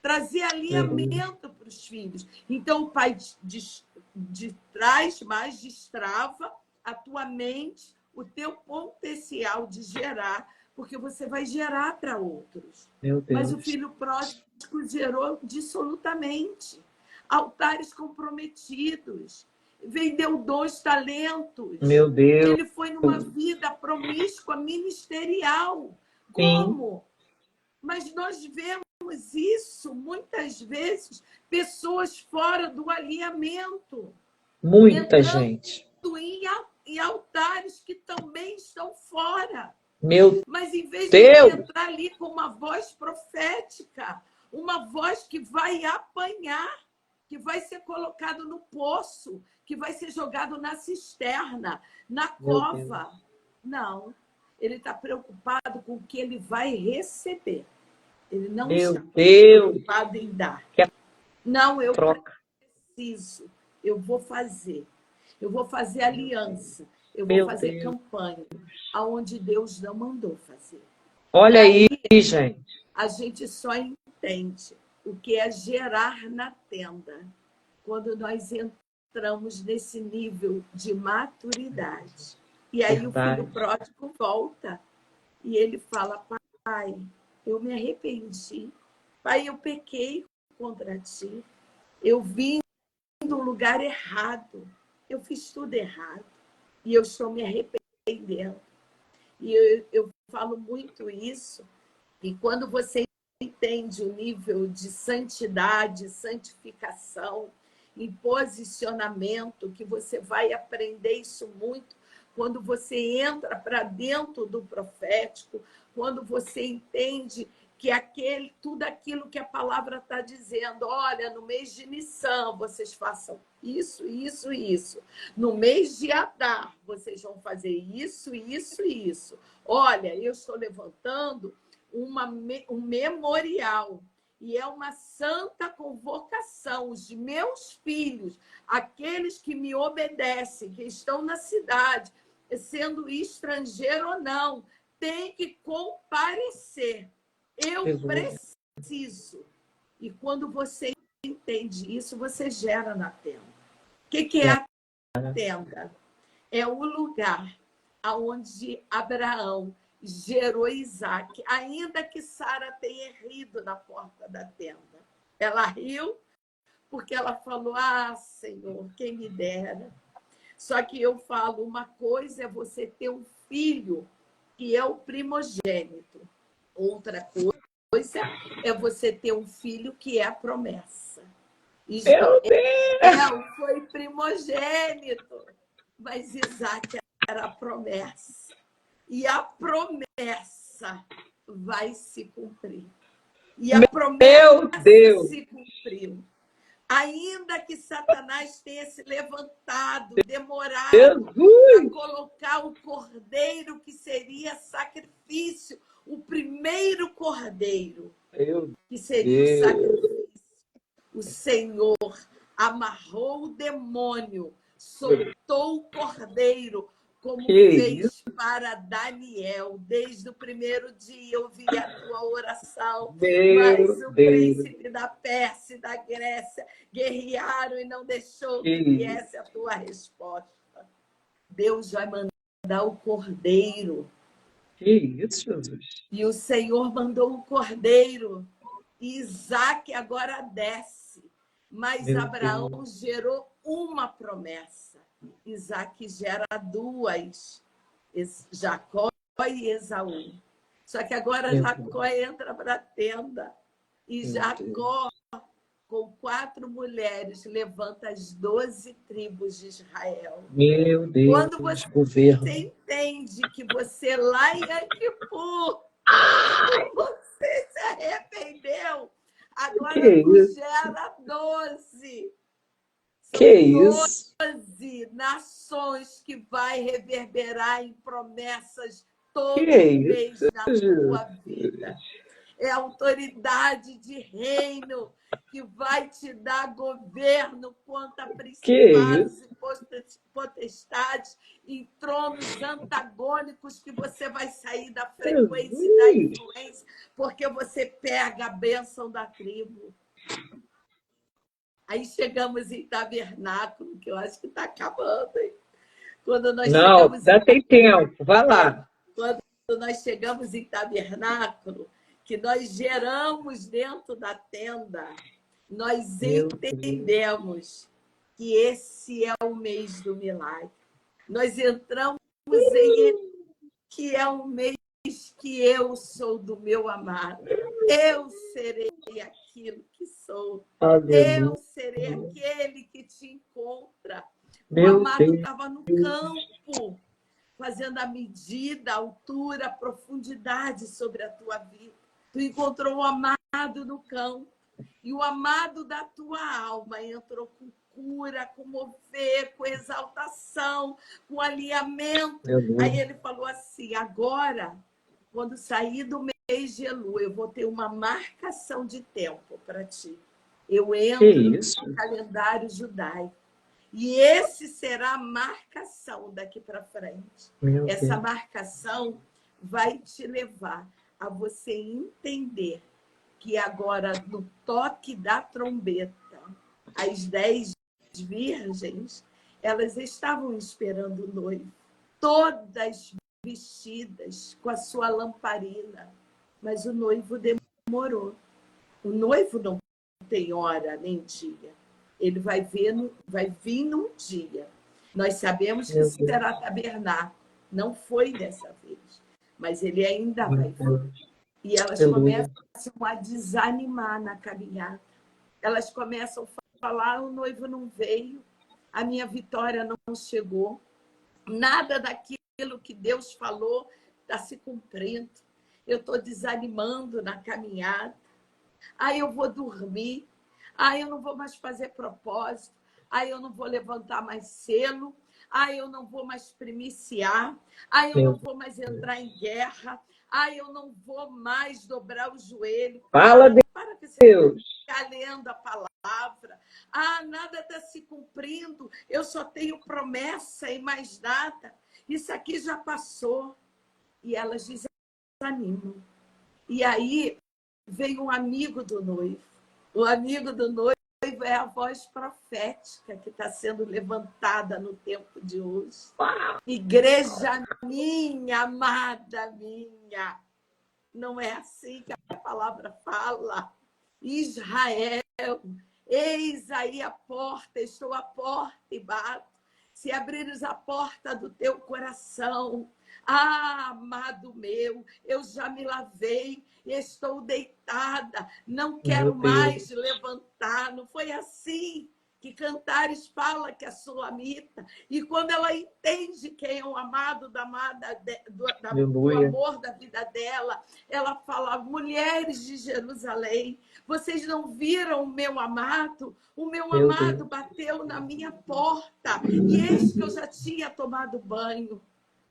Trazer alinhamento para os filhos. Então, o Pai traz mais, destrava a tua mente, o teu potencial de gerar, porque você vai gerar para outros. Mas o filho pródigo gerou dissolutamente. Altares comprometidos. Vendeu 2 talentos. Meu Deus. Ele foi numa vida promíscua ministerial. Sim. Como? Mas nós vemos isso, muitas vezes, pessoas fora do alinhamento. Muita gente. Em altares que também estão fora. Mas em vez de entrar ali com uma voz profética, uma voz que vai apanhar, que vai ser colocado no poço, que vai ser jogado na cisterna, na cova. Não. Ele está preocupado com o que ele vai receber. Ele não está preocupado em dar. Não, eu preciso. Eu vou fazer. Eu vou fazer aliança. Eu vou fazer campanha. Aonde Deus não mandou fazer. Olha aí, gente. A gente só entende o que é gerar na tenda quando nós entramos nesse nível de maturidade. E aí o filho pródigo volta e ele fala, pai, eu me arrependi. Pai, eu pequei contra ti. Eu vim do lugar errado. Eu fiz tudo errado. E eu estou me arrependendo. E eu falo muito isso. E quando você entende o nível de santidade, santificação, em posicionamento, que você vai aprender isso muito quando você entra para dentro do profético, quando você entende que tudo aquilo que a palavra está dizendo, olha, no mês de Nissan, vocês façam isso, isso, isso. No mês de Adar, vocês vão fazer isso, isso e isso. Olha, eu estou levantando um memorial. E é uma santa convocação. Os meus filhos, aqueles que me obedecem, que estão na cidade, sendo estrangeiro ou não, têm que comparecer. Eu preciso preciso. E quando você entende isso, você gera na tenda. O que é a tenda? É o lugar onde Abraão gerou Isaac, ainda que Sara tenha rido na porta da tenda. Ela riu porque ela falou: ah, Senhor, quem me dera. Só que eu falo, uma coisa é você ter um filho que é o primogênito. Outra coisa é você ter um filho que é a promessa. Ismael foi primogênito, mas Isaac era a promessa. E a promessa vai se cumprir. E a promessa se cumpriu. Ainda que Satanás tenha se levantado, demorado, para colocar o cordeiro que seria sacrifício, o primeiro cordeiro que seria o sacrifício. O Senhor amarrou o demônio, soltou o cordeiro, como fez para Daniel. Desde o primeiro dia eu vi a tua oração, mas o príncipe da Pérsia e da Grécia guerrearam e não deixou que viesse a tua resposta. Deus vai mandar o cordeiro. Que isso, Jesus? E o Senhor mandou o cordeiro. E Isaac agora desce. Mas Abraão gerou uma promessa. Isaac gera duas. Jacó e Esaú. Só que agora Jacó entra para a tenda. E Jacó, com 4 mulheres, levanta as 12 tribos de Israel. Meu Deus, quando você entende que você lá em Anquipu, você se arrependeu, agora gera 12. São 12 nações que vai reverberar em promessas todo mês na tua vida. É a autoridade de reino que vai te dar governo contra principados e potestades em tronos antagônicos, que você vai sair da frequência e da influência, porque você pega a bênção da tribo. Aí chegamos em Tabernáculo, que eu acho que está acabando, hein? Quando nós tem tempo, vai lá. Quando nós chegamos em Tabernáculo, que nós geramos dentro da tenda, nós entendemos que esse é o mês do milagre. Nós entramos em que é um mês que eu sou do meu amado. Eu serei aquilo que sou. Eu serei aquele que te encontra. O amado estava no campo, fazendo a medida, a altura, a profundidade sobre a tua vida. Tu encontrou o amado no campo. E o amado da tua alma entrou com cura, com mover, com exaltação, com alinhamento. Aí ele falou assim: agora, quando sair do mês de Elul, eu vou ter uma marcação de tempo para ti. Eu entro no calendário judaico. E esse será a marcação daqui para frente. Essa marcação vai te levar a você entender que agora, no toque da trombeta, as 10 virgens, elas estavam esperando o noivo, todas vestidas com a sua lamparina, mas o noivo demorou. O noivo não tem hora nem dia. Ele vai vir num dia. Nós sabemos que será tabernáculo. Não foi dessa vez, mas ele ainda vai vir. E elas começam a desanimar na caminhada. Elas começam a falar: o noivo não veio, a minha vitória não chegou, nada daquilo que Deus falou está se cumprindo. Eu estou desanimando na caminhada. Aí eu vou dormir. Aí eu não vou mais fazer propósito. Aí eu não vou levantar mais selo. Aí eu não vou mais primiciar. Aí eu não vou mais entrar em guerra. Aí eu não vou mais dobrar o joelho. Fala, para que você ficar lendo a palavra. Ah, nada está se cumprindo. Eu só tenho promessa e mais nada. Isso aqui já passou. E elas desanimam. E aí vem um amigo do noivo. O amigo do noivo é a voz profética que está sendo levantada no tempo de hoje. Igreja minha, amada minha, não é assim que a palavra fala. Israel, eis aí a porta, estou à porta e bato. Se abrires a porta do teu coração, amado meu, eu já me lavei, estou deitada, não quero mais levantar. Não foi assim que Cantares fala que é sulamita. E quando ela entende quem é o amado da amada, do amor da vida dela, ela fala: mulheres de Jerusalém, vocês não viram o meu amado? O meu amado bateu na minha porta. E eis que eu já tinha tomado banho,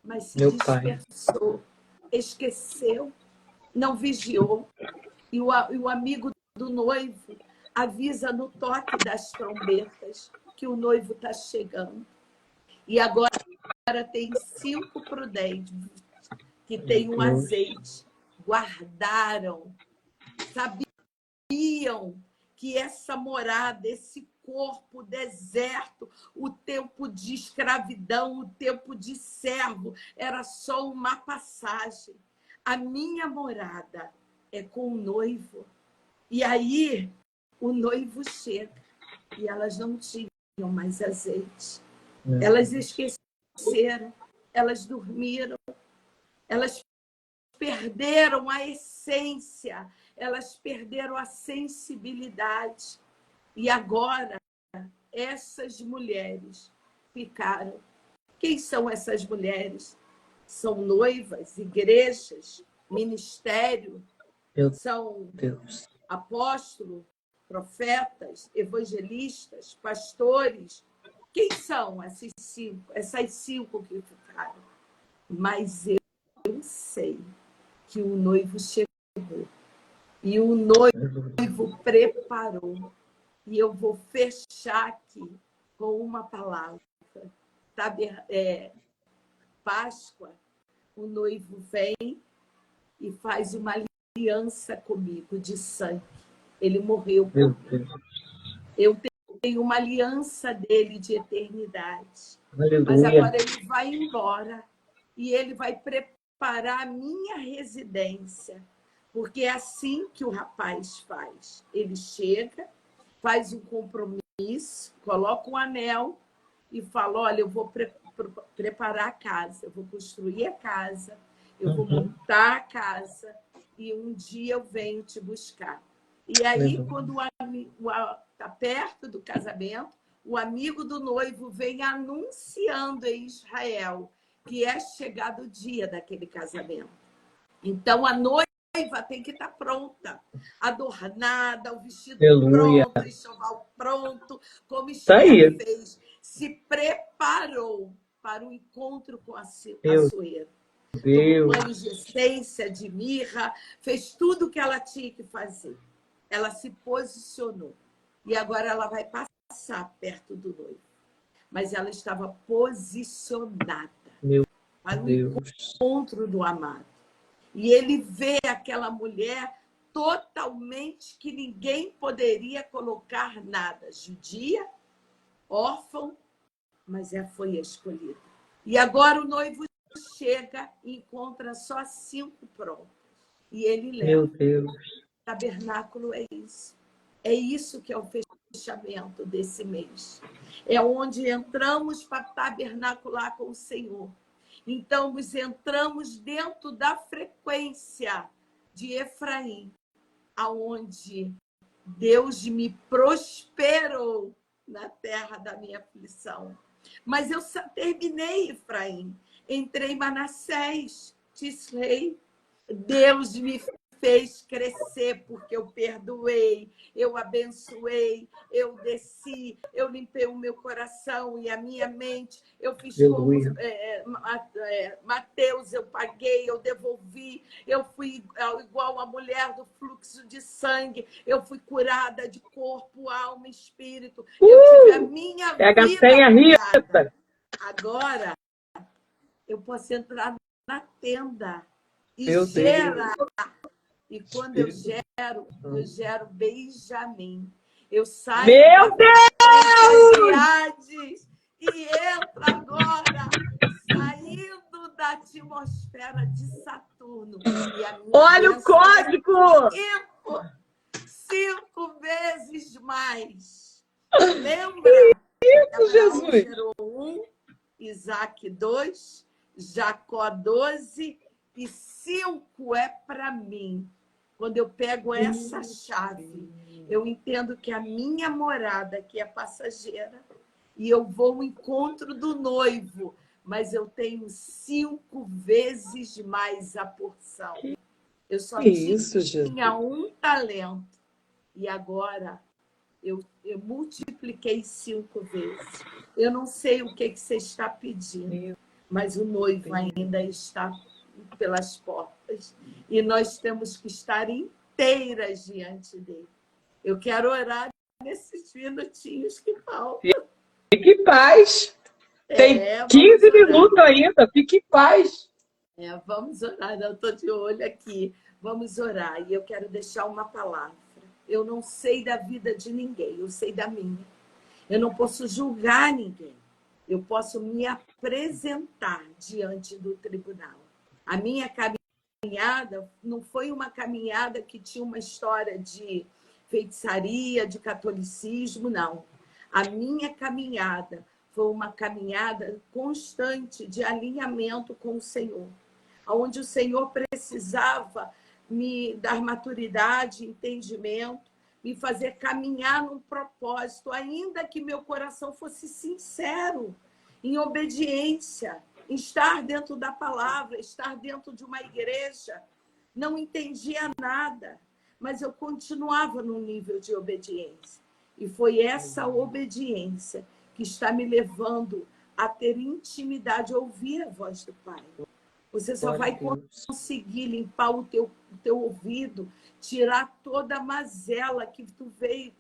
mas se dispersou, esqueceu, não vigiou. E o amigo do noivo avisa no toque das trombetas que o noivo está chegando. E agora tem 5 prudentes que tem um azeite. Guardaram, sabiam que essa morada, esse corpo deserto, o tempo de escravidão, o tempo de servo, era só uma passagem. A minha morada é com o noivo. E aí o noivo chega e elas não tinham mais azeite. Elas esqueceram, elas dormiram, elas perderam a essência, elas perderam a sensibilidade. E agora essas mulheres ficaram. Quem são essas mulheres? São noivas, igrejas, ministério, são apóstolos, profetas, evangelistas, pastores. Quem são essas 5? Essas 5 que ficaram. Mas eu sei que o noivo chegou e o noivo preparou. E eu vou fechar aqui com uma palavra. Páscoa, o noivo vem e faz uma aliança comigo de sangue. Ele morreu por mim. Eu tenho uma aliança dele de eternidade. Aleluia. Mas agora ele vai embora e ele vai preparar a minha residência. Porque é assim que o rapaz faz. Ele chega, faz um compromisso, coloca um anel e fala: olha, eu vou preparar a casa, eu vou construir a casa, eu vou montar a casa e um dia eu venho te buscar. E aí, quando está perto do casamento, o amigo do noivo vem anunciando em Israel que é chegado o dia daquele casamento. Então, a noiva tem que estar pronta, adornada, o vestido pronto, o enxoval pronto, como Esther fez. Se preparou para o encontro com a Açoeira. Tomou banho de essência, de mirra, fez tudo o que ela tinha que fazer. Ela se posicionou. E agora ela vai passar perto do noivo. Mas ela estava posicionada para o encontro do amado. E ele vê aquela mulher totalmente que ninguém poderia colocar nada. Judia, órfão, mas foi a escolhida. E agora o noivo chega e encontra só 5 prontas. E ele leva. Meu Deus. O tabernáculo é isso. É isso que é o fechamento desse mês. É onde entramos para tabernacular com o Senhor. Então, nós entramos dentro da frequência de Efraim, aonde Deus me prosperou na terra da minha aflição. Mas eu terminei Efraim, entrei em Manassés, Tislei. Deus me fez crescer porque eu perdoei, eu abençoei, eu desci, eu limpei o meu coração e a minha mente, eu fiz como Mateus, eu paguei, eu devolvi, eu fui igual a mulher do fluxo de sangue, eu fui curada de corpo, alma e espírito, eu tive a minha vida curada. Agora eu posso entrar na tenda e gerar E quando eu Espírito. gero Benjamim. Eu saio Meu da Deus! frequência de Hades e entro agora, saindo da atmosfera de Saturno. E a minha Olha o bênção é código! 5 vezes mais. Lembra? Abraão Jesus! gerou 1, Isaac 2, Jacó 12 e 5 é para mim. Quando eu pego essa chave, eu entendo que a minha morada aqui é passageira e eu vou ao encontro do noivo, mas eu tenho 5 vezes mais a porção. Eu só Que isso, Jesus? tinha um talento e agora eu multipliquei 5 vezes. Eu não sei o que você está pedindo, mas o noivo ainda está pelas portas e nós temos que estar inteiras diante dele. Eu quero orar nesses minutinhos que faltam. Fique em paz. Tem Vamos 15 orar. minutos ainda. Fique em paz. Vamos orar. Eu estou de olho aqui. Vamos orar. E eu quero deixar uma palavra. Eu não sei da vida de ninguém, eu sei da minha. Eu não posso julgar ninguém. Eu posso me apresentar diante do tribunal. A minha caminhada não foi uma caminhada que tinha uma história de feitiçaria, de catolicismo, não. A minha caminhada foi uma caminhada constante de alinhamento com o Senhor, onde o Senhor precisava me dar maturidade, entendimento, me fazer caminhar num propósito, ainda que meu coração fosse sincero, em obediência, em estar dentro da palavra, estar dentro de uma igreja. Não entendia nada, mas eu continuava no nível de obediência. E foi essa obediência que está me levando a ter intimidade, a ouvir a voz do Pai. Você só vai conseguir limpar o teu ouvido, tirar toda a mazela que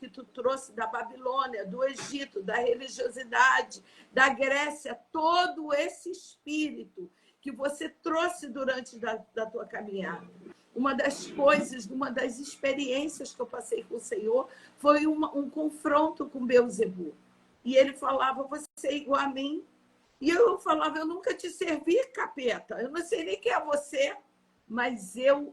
tu trouxe da Babilônia, do Egito, da religiosidade, da Grécia, todo esse espírito que você trouxe durante da tua caminhada. Uma das coisas, uma das experiências que eu passei com o Senhor foi um confronto com Beelzebul. E ele falava, você é igual a mim. E eu falava, eu nunca te servi, capeta. Eu não sei nem quem é você. Mas eu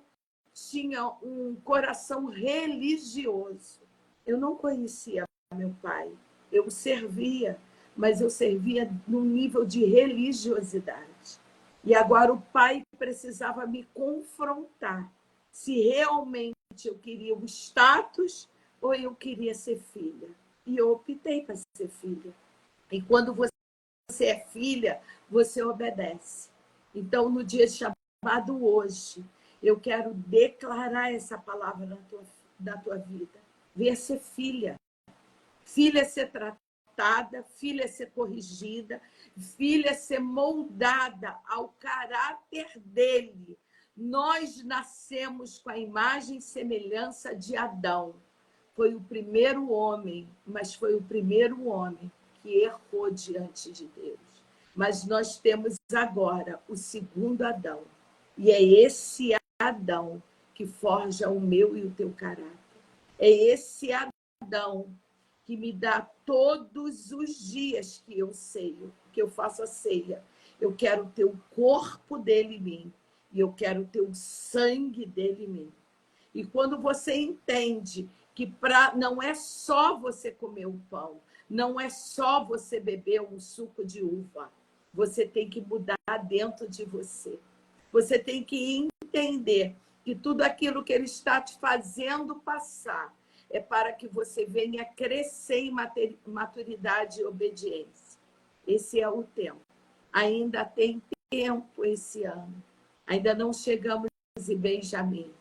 tinha um coração religioso. Eu não conhecia meu pai. Eu servia, mas eu servia num nível de religiosidade. E agora o pai precisava me confrontar se realmente eu queria o status ou eu queria ser filha. E eu optei para ser filha. E quando você é filha, você obedece. Então, no dia chamado hoje, eu quero declarar essa palavra na tua vida. Venha ser filha. Filha é ser tratada, filha é ser corrigida, filha é ser moldada ao caráter dele. Nós nascemos com a imagem e semelhança de Adão. Foi o primeiro homem, mas foi o primeiro homem que errou diante de Deus. Mas nós temos agora o segundo Adão. E é esse Adão que forja o meu e o teu caráter. É esse Adão que me dá todos os dias que eu ceio, que eu faço a ceia. Eu quero ter o corpo dele em mim. E eu quero ter o sangue dele em mim. E quando você entende que não é só você comer o pão, não é só você beber um suco de uva, você tem que mudar dentro de você. Você tem que entender que tudo aquilo que ele está te fazendo passar é para que você venha crescer em maturidade e obediência. Esse é o tempo. Ainda tem tempo esse ano. Ainda não chegamos em Benjamim.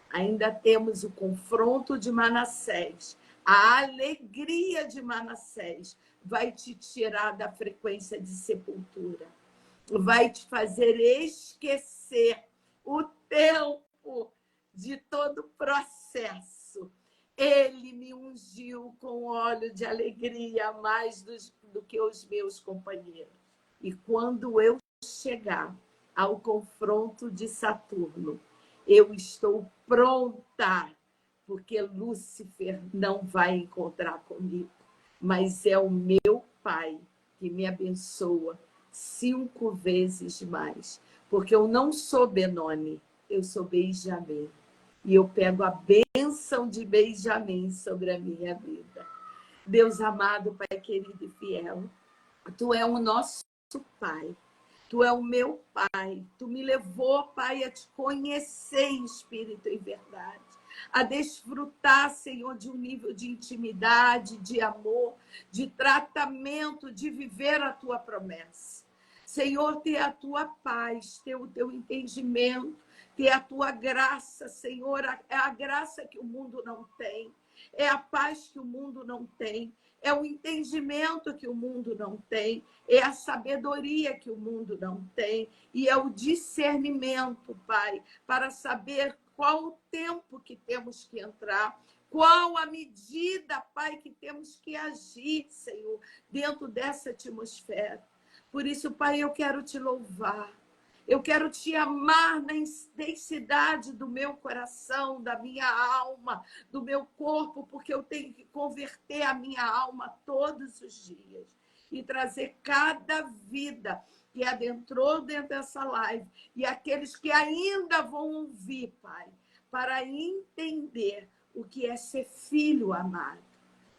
Ainda temos o confronto de Manassés. A alegria de Manassés vai te tirar da frequência de sepultura. Vai te fazer esquecer o tempo de todo o processo. Ele me ungiu com óleo de alegria mais do que os meus companheiros. E quando eu chegar ao confronto de Saturno, Eu estou pronta, porque Lúcifer não vai encontrar comigo, mas é o meu Pai que me abençoa 5 vezes mais, porque eu não sou Benoni, eu sou Benjamim. E eu pego a bênção de Benjamim sobre a minha vida. Deus amado, Pai querido e fiel, Tu é o nosso Pai. Tu é o meu Pai. Tu me levou, Pai, a te conhecer em espírito e verdade. A desfrutar, Senhor, de um nível de intimidade, de amor, de tratamento, de viver a Tua promessa. Senhor, ter a Tua paz, ter o Teu entendimento, ter a Tua graça, Senhor. É a graça que o mundo não tem. É a paz que o mundo não tem. É o entendimento que o mundo não tem, é a sabedoria que o mundo não tem, e é o discernimento, Pai, para saber qual o tempo que temos que entrar, qual a medida, Pai, que temos que agir, Senhor, dentro dessa atmosfera. Por isso, Pai, eu quero te louvar. Eu quero te amar na intensidade do meu coração, da minha alma, do meu corpo, porque eu tenho que converter a minha alma todos os dias e trazer cada vida que adentrou dentro dessa live e aqueles que ainda vão ouvir, Pai, para entender o que é ser filho amado.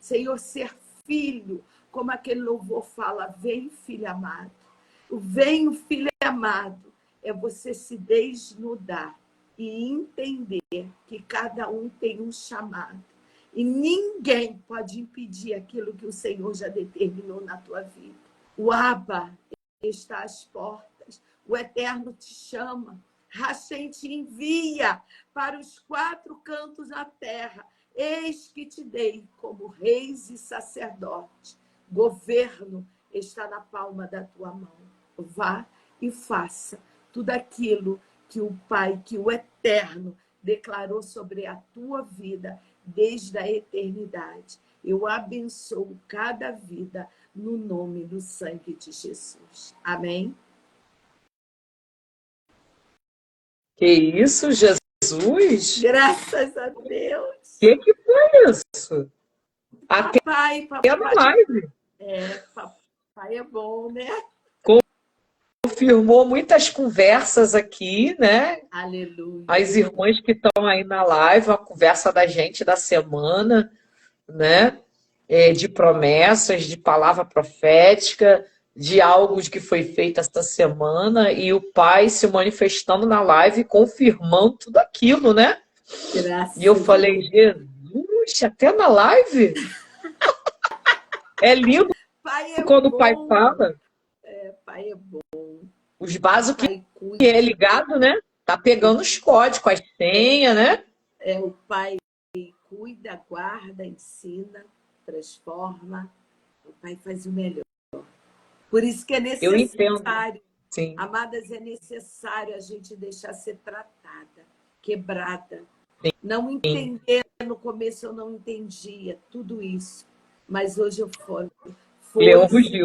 Senhor, ser filho, como aquele louvor fala, vem, filho amado. O vem, filho amado, é você se desnudar e entender que cada um tem um chamado. E ninguém pode impedir aquilo que o Senhor já determinou na tua vida. O Abba está às portas. O Eterno te chama. Hashem te envia para os 4 cantos da terra. Eis que te dei como reis e sacerdotes. Governo está na palma da tua mão. Vá e faça tudo aquilo que o Pai, que o Eterno declarou sobre a tua vida desde a eternidade. Eu abençoo cada vida no nome do sangue de Jesus. Amém? Que isso, Jesus? Graças a Deus. Que foi isso? Até Papai, na papai. live. Papai é bom, né? Confirmou muitas conversas aqui, né? Aleluia. As irmãs que estão aí na live, a conversa da gente da semana, né? De promessas, de palavra profética, de algo que foi feito essa semana, e o Pai se manifestando na live, confirmando tudo aquilo, né? Graças E eu falei, Jesus, até na live? É lindo Pai é quando bom. o Pai fala. Pai é bom. Os vasos Pai que cuida. é ligado, né? Tá pegando os códigos, as senhas, né? O Pai cuida, guarda, ensina, transforma. O Pai faz o melhor. Por isso que é Eu entendo. necessário, Sim. amadas, é necessário a gente deixar ser tratada, quebrada. Não entender, no começo eu não entendia tudo isso, mas hoje eu foi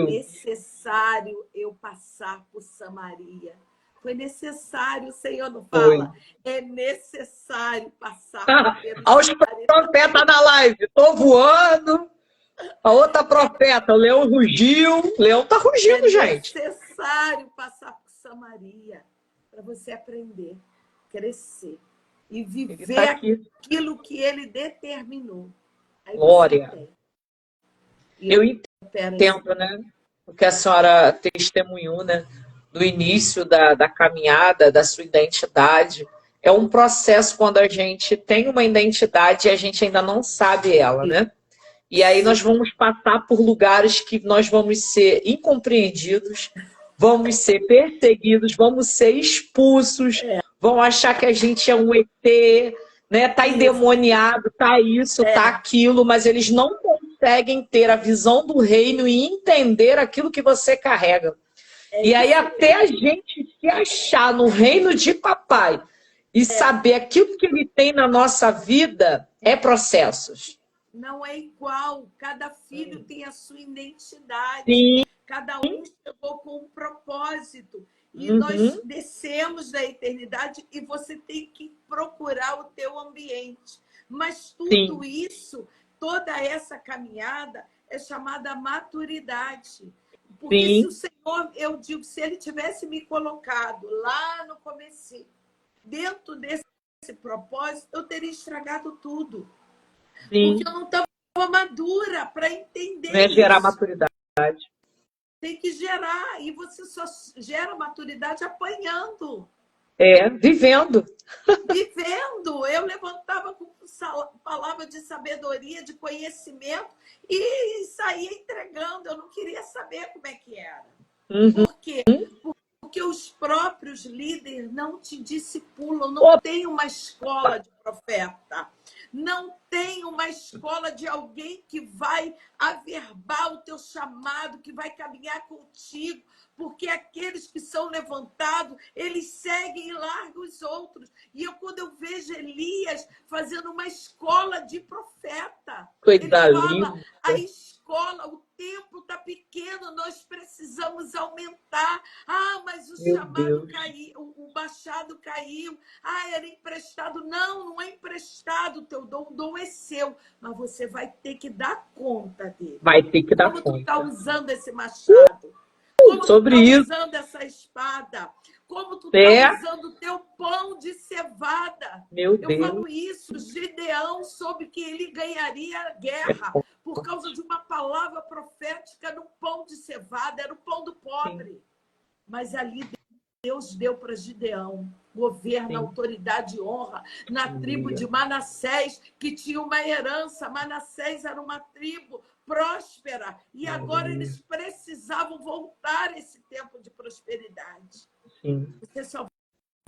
necessário eu passar por Samaria. Foi necessário, o Senhor não fala? É necessário passar por Olha os profetas na live, tô voando. A outra profeta, o leão rugiu. O leão tá rugindo, gente. É necessário passar por Samaria para você aprender, crescer e viver aquilo que ele determinou. Aí glória. Eu entendo, né? O que a senhora testemunhou, né? Do início da caminhada, da sua identidade. É um processo quando a gente tem uma identidade e a gente ainda não sabe ela, né? E aí nós vamos passar por lugares que nós vamos ser incompreendidos, vamos ser perseguidos, vamos ser expulsos, vão achar que a gente é um ET, né? Tá endemoniado, tá isso, tá aquilo, mas eles não conseguem ter a visão do reino e entender aquilo que você carrega. E aí até a gente se achar no reino de papai e saber aquilo que ele tem na nossa vida é processos. Não é igual, cada filho tem a sua identidade. Sim. Cada um chegou com um propósito. E nós Uhum. descemos da eternidade e você tem que procurar o teu ambiente. Mas tudo Sim, isso, toda essa caminhada é chamada maturidade. Porque se o sim, Senhor, eu digo, se ele tivesse me colocado lá no começo, dentro desse propósito, eu teria estragado tudo. Porque eu sim. não estava madura para Não entender é gerar isso. maturidade. Tem que gerar, e você só gera maturidade apanhando, É, vivendo. vivendo. Eu levantava com palavra de sabedoria, de conhecimento, e saía entregando. Eu não queria saber como é que era. Uhum. Por quê? Porque os próprios líderes não te discipulam, não Opa, tem uma escola de profeta, não tem uma escola de alguém que vai averbar o teu chamado, que vai caminhar contigo, porque aqueles que são levantados, eles seguem e largam os outros. E quando eu vejo Elias fazendo uma escola de profeta, ele coisa fala, linda. a escola, o templo está pequeno, nós precisamos aumentar. Ah, mas o Meu chamado Deus. caiu, o machado caiu. Ah, era emprestado. Não, não é emprestado o teu dom, o dom é seu, mas você vai ter que dar conta dele. Vai ter que dar Como tu está conta. usando esse machado? Como tu Sobre está isso. usando essa espada? Como tu está É, usando o teu pão de cevada? meu Eu Deus. falo isso, Gideão soube que ele ganharia a guerra por causa de uma palavra profética no pão de cevada, era o pão do Sim, pobre. Mas ali Deus deu para Gideão governo, sim. autoridade e honra na tribo Aleluia. de Manassés, que tinha uma herança. Manassés era uma tribo próspera e agora Aleluia. eles precisavam voltar a esse tempo de prosperidade. Sim. Você só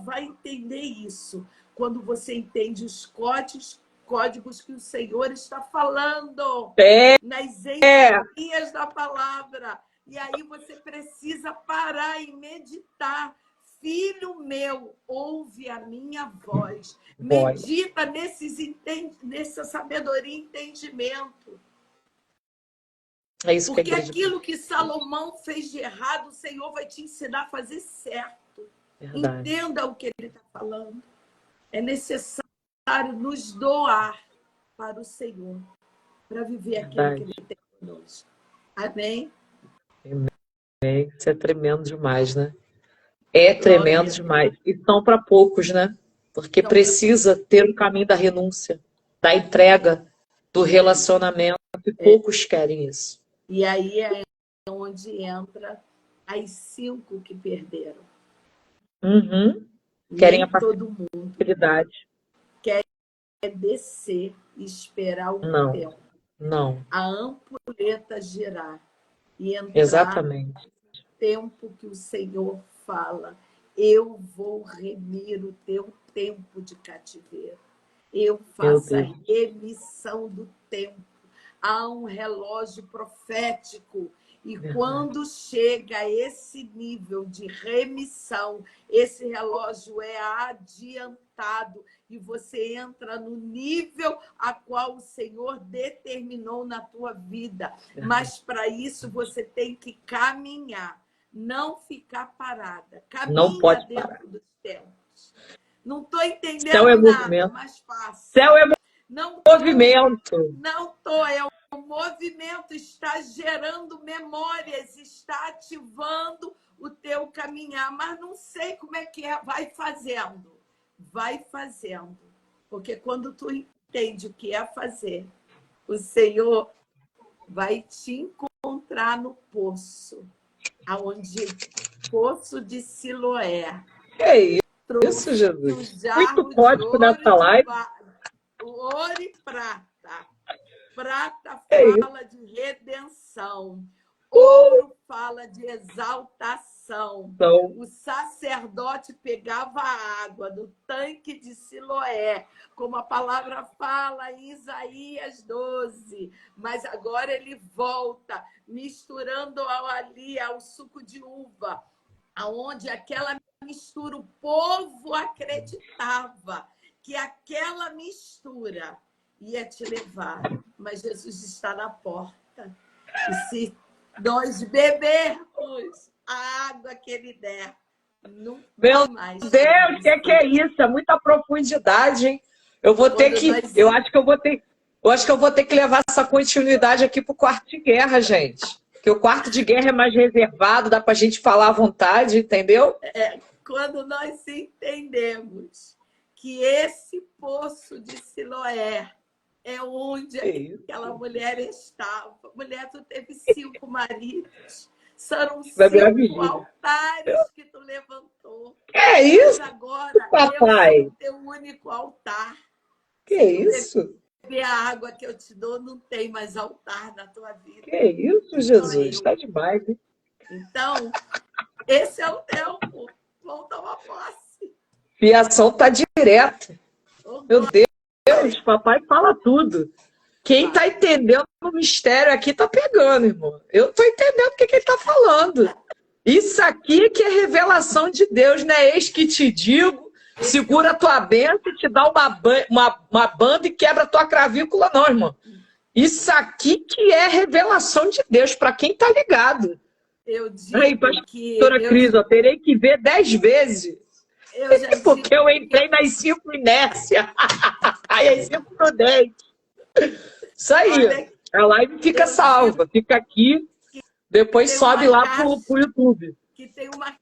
vai entender isso quando você entende os códigos que o Senhor está falando É, nas é. entrelinhas da palavra. E aí você precisa parar e meditar. Filho meu, ouve a minha voz. Voz. Medita nessa sabedoria e entendimento. É isso que a Porque igreja aquilo precisa. que Salomão fez de errado, o Senhor vai te ensinar a fazer certo. Verdade. Entenda o que ele está falando. É necessário nos doar para o Senhor, para viver aquilo que Verdade. ele tem conosco. Amém? Isso é tremendo demais, né? É tremendo Glória a demais. E são para poucos, né? Porque Deus. precisa ter o caminho da renúncia, da entrega, do relacionamento, e poucos querem isso. E aí é onde entra as 5 que perderam. Uhum. Querem a Nem todo mundo facilidade. quer descer e esperar o Não, tempo. não. A ampulheta girar e entrar Exatamente. no tempo que o Senhor fala. Eu vou remir o teu tempo de cativeiro. Eu Meu faço a Deus. remissão do tempo. Há um relógio profético. E Verdade. quando chega a esse nível de remissão, esse relógio é adiantado e você entra no nível a qual o Senhor determinou na tua vida. Verdade. Mas para isso você tem que caminhar, não ficar parada. Não Caminha pode dentro parar. dos tempos. Não estou Céu é entendendo nada, movimento. mas passa. Céu é Não estou, movimento. não estou. É o movimento, está gerando memórias, está ativando o teu caminhar, mas não sei como é que é. Vai fazendo, vai fazendo. Porque quando tu entende o que é fazer, o Senhor vai te encontrar no poço, aonde poço de Siloé. Que isso, Trouxe um Jesus? Muito jarro de código ouro nessa live. ouro e prata. Prata Que isso? fala de redenção. Ouro fala de exaltação. Então, O sacerdote pegava a água do tanque de Siloé, como a palavra fala em Isaías 12. Mas agora ele volta, misturando ali ao suco de uva, aonde aquela mistura, o povo acreditava que aquela mistura ia te levar, mas Jesus está na porta. E se nós bebermos a água que ele der, Nunca Meu mais. Deus, o que é isso? É muita profundidade, hein? Eu vou ter que. Eu acho que eu vou ter. Eu acho que eu vou ter que levar essa continuidade aqui pro quarto de guerra, gente. Porque o quarto de guerra é mais reservado, dá pra gente falar à vontade, entendeu? Quando nós entendemos que esse poço de Siloé é onde aquela mulher estava. Mulher, tu teve 5 maridos. Foram 5 altares que tu levantou. É isso? Mas agora papai. eu sou o teu único altar. Que isso? Beber a água que eu te dou, não tem mais altar na tua vida. Que isso, Jesus? Está demais, hein? Então, esse é o tempo. Vamos tomar posse. Fiação tá direto. Meu Deus, papai fala tudo. Quem tá entendendo o mistério aqui tá pegando, irmão. Eu tô entendendo o que ele tá falando. Isso aqui que é revelação de Deus, né? Eis que te digo, segura a tua bênção e te dá uma banda e quebra a tua cravícula, não, irmão. Isso aqui que é revelação de Deus, para quem tá ligado. Eu digo aí, pastora Cris, eu terei que ver 10 vezes. Porque eu entrei nas 5 inércia. Aí as 5 prudentes. Isso aí. Olha, a live fica salva. Fica aqui. Depois sobe lá pro YouTube. Que tem uma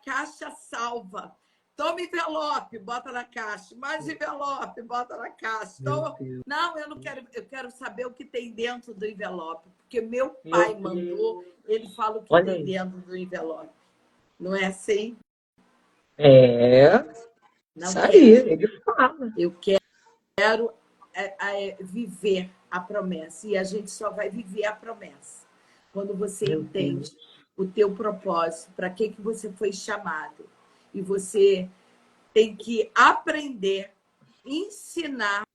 caixa salva. Toma envelope, bota na caixa. Mais envelope, bota na caixa. Não, eu não quero. Eu quero saber o que tem dentro do envelope. Porque meu pai mandou, ele fala o que tem dentro do envelope. Não é assim? Isso aí, ele fala. Eu quero viver a promessa. E a gente só vai viver a promessa quando você entende o teu propósito, para que você foi chamado. E você tem que aprender, ensinar,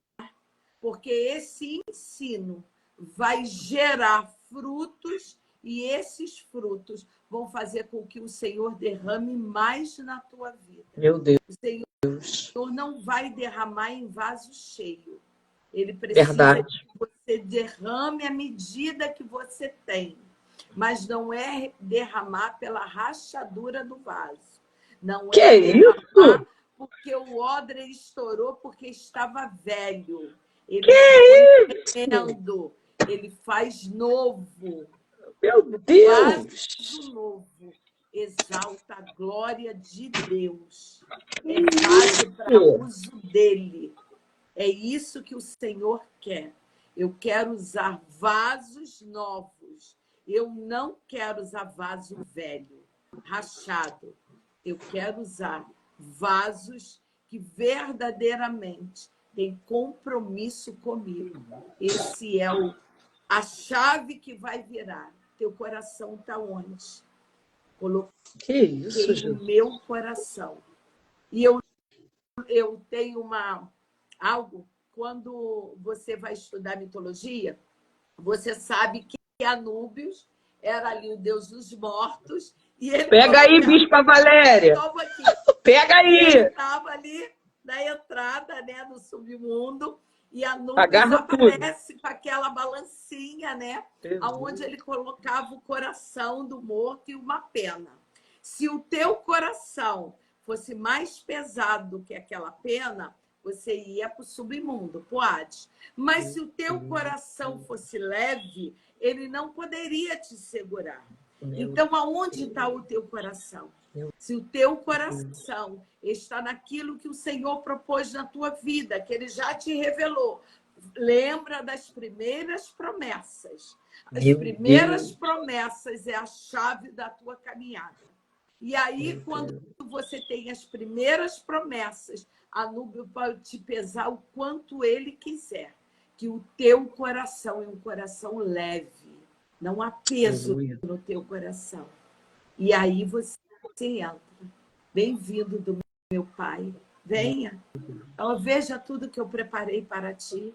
porque esse ensino vai gerar frutos e esses frutos vão fazer com que o Senhor derrame mais na tua vida. Meu Deus. O Senhor não vai derramar em vaso cheio. Ele precisa que você derrame à medida que você tem. Mas não é derramar pela rachadura do vaso. Não é derramar porque o odre estourou porque estava velho. Ele foi vendo, ele faz novo. Meu Deus! Faz novo. Exalta a glória de Deus. É vaso para uso dele. É isso que o Senhor quer. Eu quero usar vasos novos. Eu não quero usar vaso velho, rachado. Eu quero usar vasos que verdadeiramente têm compromisso comigo. Esse é a chave que vai virar. Teu coração está onde? Coloquei no meu coração. E eu tenho algo, quando você vai estudar mitologia, você sabe que Anúbios era ali o deus dos mortos. E ele Pega aí, Bispa Valéria. Pega aí. Ele estava ali na entrada, né, do submundo. E Anúbios aparece com aquela balancinha, né? Onde ele colocava o coração do morto e uma pena. Se o teu coração fosse mais pesado do que aquela pena, você ia para o submundo, para o Hades. Mas se o teu coração fosse leve, ele não poderia te segurar. Então, aonde está o teu coração? Se o teu coração está naquilo que o Senhor propôs na tua vida, que Ele já te revelou, lembra das primeiras promessas. As primeiras promessas é a chave da tua caminhada. E aí, quando você tem as primeiras promessas, Anúbio pode te pesar o quanto ele quiser, que o teu coração é um coração leve, não há peso no teu coração. E aí você entra. Bem-vindo do meu Pai. Venha. Então, veja tudo que eu preparei para ti.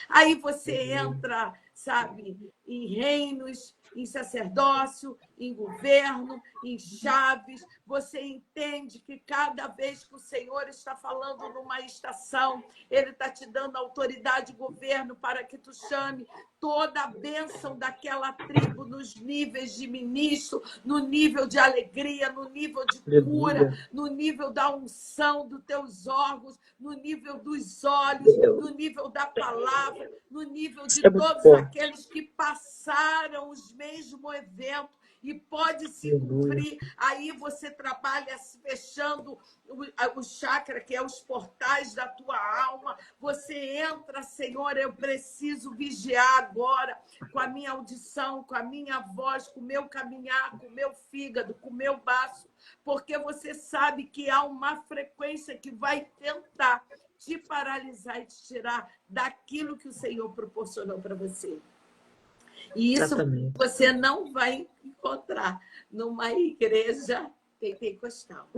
Aí você entra, sabe, em reinos em sacerdócio, em governo, em chaves. Você entende que cada vez que o Senhor está falando numa estação, Ele está te dando autoridade e governo para que tu chame toda a bênção daquela tribo nos níveis de ministro, no nível de alegria, no nível de cura, no nível da unção dos teus órgãos, no nível dos olhos, no nível da palavra, no nível de todos aqueles que passaram os mesmos eventos e pode se cumprir. Aí você trabalha fechando o chakra, que é os portais da tua alma. Você entra, Senhor, eu preciso vigiar agora com a minha audição, com a minha voz, com o meu caminhar, com o meu fígado, com o meu baço, porque você sabe que há uma frequência que vai tentar te paralisar e te tirar daquilo que o Senhor proporcionou para você. E isso você não vai encontrar numa igreja pentecostal.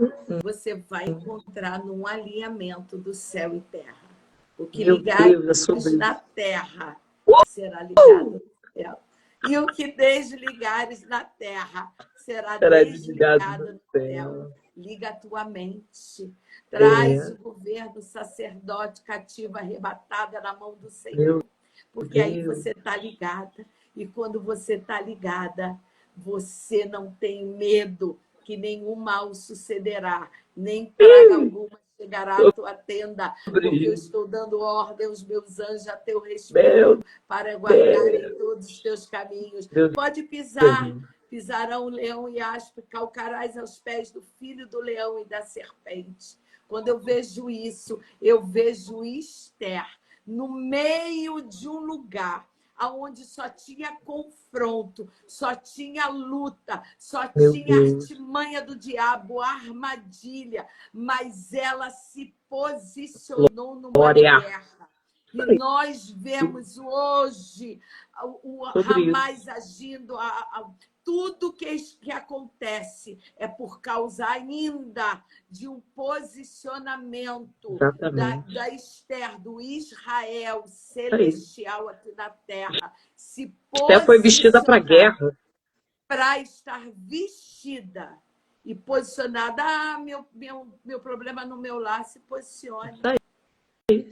Você vai encontrar num alinhamento do céu e terra. O que ligares na terra será ligado no céu. E o que desligares na terra será desligado no céu. Liga a tua mente. Traz o governo sacerdote cativa arrebatada na mão do Senhor. Porque aí você está ligada. E quando você está ligada, você não tem medo que nenhum mal sucederá, nem praga alguma chegará à tua tenda, porque eu estou dando ordem aos meus anjos a teu respeito para guardarem todos os teus caminhos. Pode pisar, pisarão o leão e aspa, calcarás aos pés do filho do leão e da serpente. Quando eu vejo isso, eu vejo Esther no meio de um lugar onde só tinha confronto, só tinha luta, só tinha artimanha do diabo, armadilha, mas ela se posicionou numa guerra. E nós vemos hoje o Hamas agindo, tudo que acontece é por causa ainda de um posicionamento da Esther, do Israel celestial aqui na Terra. Se Esther foi vestida para a guerra. Para estar vestida e posicionada. Meu problema no meu lar, se posicione.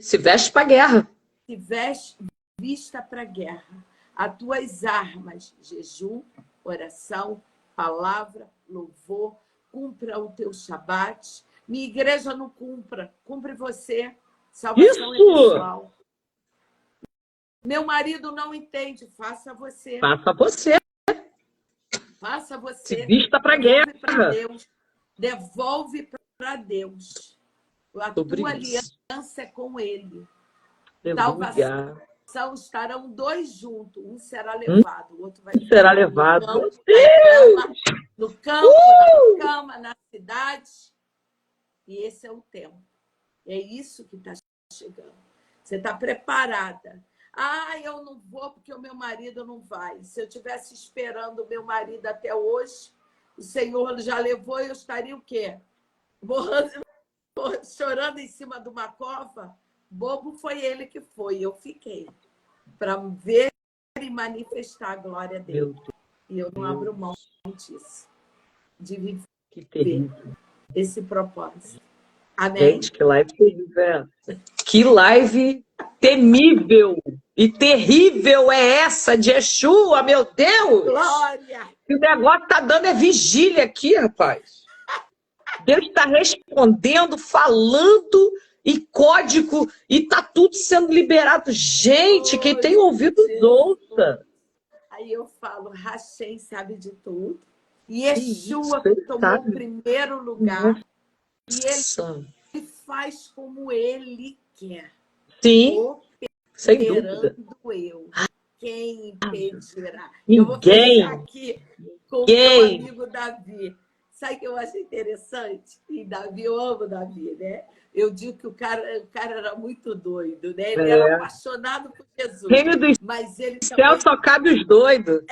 Se veste para a guerra. Se veste, vista para a guerra. As tuas armas, jejum, oração, palavra, louvor, cumpra o teu Shabat. Minha igreja não cumpre você. Salvação é pessoal. Meu marido não entende, faça você. Faça você. Faça você. Se vista para a guerra. Devolve para Deus. A tua aliança é com Ele. Salvação estarão dois juntos. Um será levado, o outro vai será levado. No campo, na cama, na cidade. E esse é o tempo. É isso que está chegando. Você está preparada. Eu não vou porque o meu marido não vai. Se eu estivesse esperando o meu marido até hoje, o Senhor já levou e eu estaria o quê? Chorando em cima de uma cova. Bobo foi ele que foi, eu fiquei. Para ver e manifestar a glória dele. E eu não abro mão disso. De viver esse propósito. Amém? Gente, que live terrível. Que live temível e terrível é essa de Yeshua, meu Deus! Glória! E o negócio tá dando vigília aqui, rapaz. Deus está respondendo, falando e código, e tá tudo sendo liberado. Gente, quem tem ouvido, ouça. Aí eu falo, Hashem sabe de tudo. E Yeshua tomou o primeiro lugar. E ele faz como ele quer. Sim, sem dúvida. Quem impedirá? Ninguém. Eu vou fechar aqui com o meu amigo Davi. Sabe o que eu acho interessante? E Davi, eu amo Davi, né? Eu digo que o cara era muito doido, né? Ele era apaixonado por Jesus. Mas ele céu só cabe os doidos.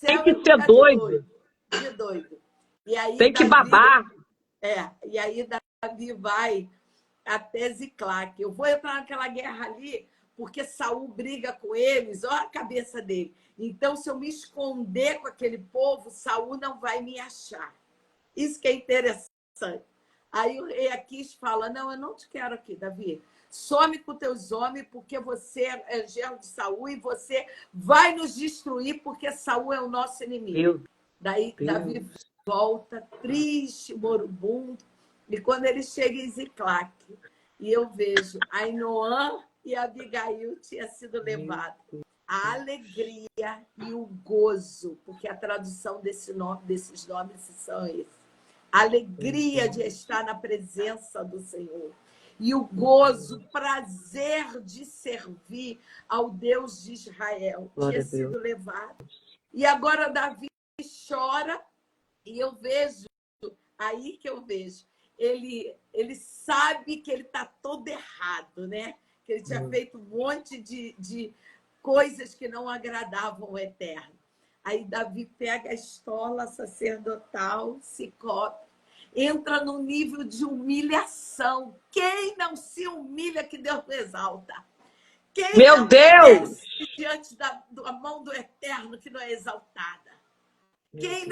Tem que ser doido. De doido. E aí, tem que babar. E aí Davi vai até Ziclac. Eu vou entrar naquela guerra ali porque Saul briga com eles, olha a cabeça dele. Então, se eu me esconder com aquele povo, Saul não vai me achar. Isso que é interessante. Aí o rei Aquis fala, não, eu não te quero aqui, Davi. Some com teus homens, porque você é genro de Saul e você vai nos destruir, porque Saul é o nosso inimigo. Meu Daí Deus. Davi volta, triste, moribundo, e quando ele chega em Ziclac, e eu vejo Ainoã e Abigail tinha sido levado. A alegria e o gozo, porque a tradução desses nomes são esses. A alegria de estar na presença do Senhor. E o gozo, o prazer de servir ao Deus de Israel tinha sido levado. E agora Davi chora, e eu vejo, aí que eu vejo, ele sabe que ele está todo errado, né? Que ele tinha feito um monte de coisas que não agradavam o Eterno. Aí Davi pega a estola sacerdotal, se cobre, entra no nível de humilhação. Quem não se humilha que Deus exalta? Quem Meu Deus! desce diante da mão do Eterno que não é exaltada? Quem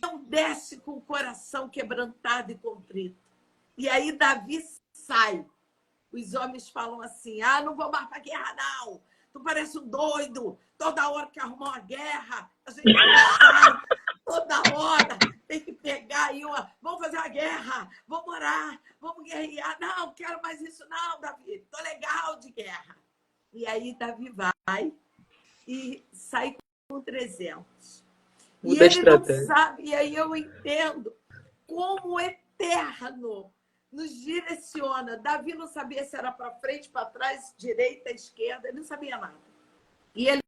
não desce com o coração quebrantado e contrito? E aí Davi sai. Os homens falam assim, não vou mais para a guerra, não. Tu parece um doido. Toda hora que arrumar uma guerra, a gente sai. Toda hora tem que pegar aí vamos fazer uma guerra, vamos orar, vamos guerrear. Não, quero mais isso não, Davi. Tô legal de guerra. E aí Davi vai e sai com 300. E ele não sabe, e aí eu entendo como o Eterno nos direciona. Davi não sabia se era para frente, para trás, direita, esquerda, ele não sabia nada. E ele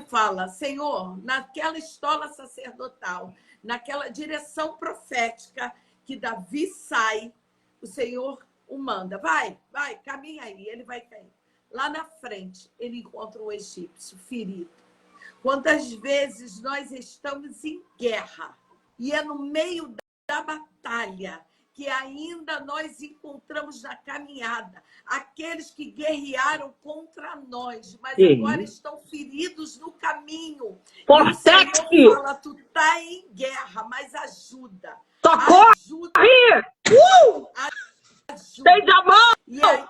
fala, Senhor, naquela estola sacerdotal, naquela direção profética que Davi sai, o Senhor o manda. Vai, caminha aí, ele vai cair. Lá na frente, ele encontra um egípcio ferido. Quantas vezes nós estamos em guerra e é no meio da batalha que ainda nós encontramos na caminhada aqueles que guerrearam contra nós, mas agora estão feridos no caminho. E o Senhor fala, tu tá em guerra, mas ajuda. Ajuda. Estende a mão!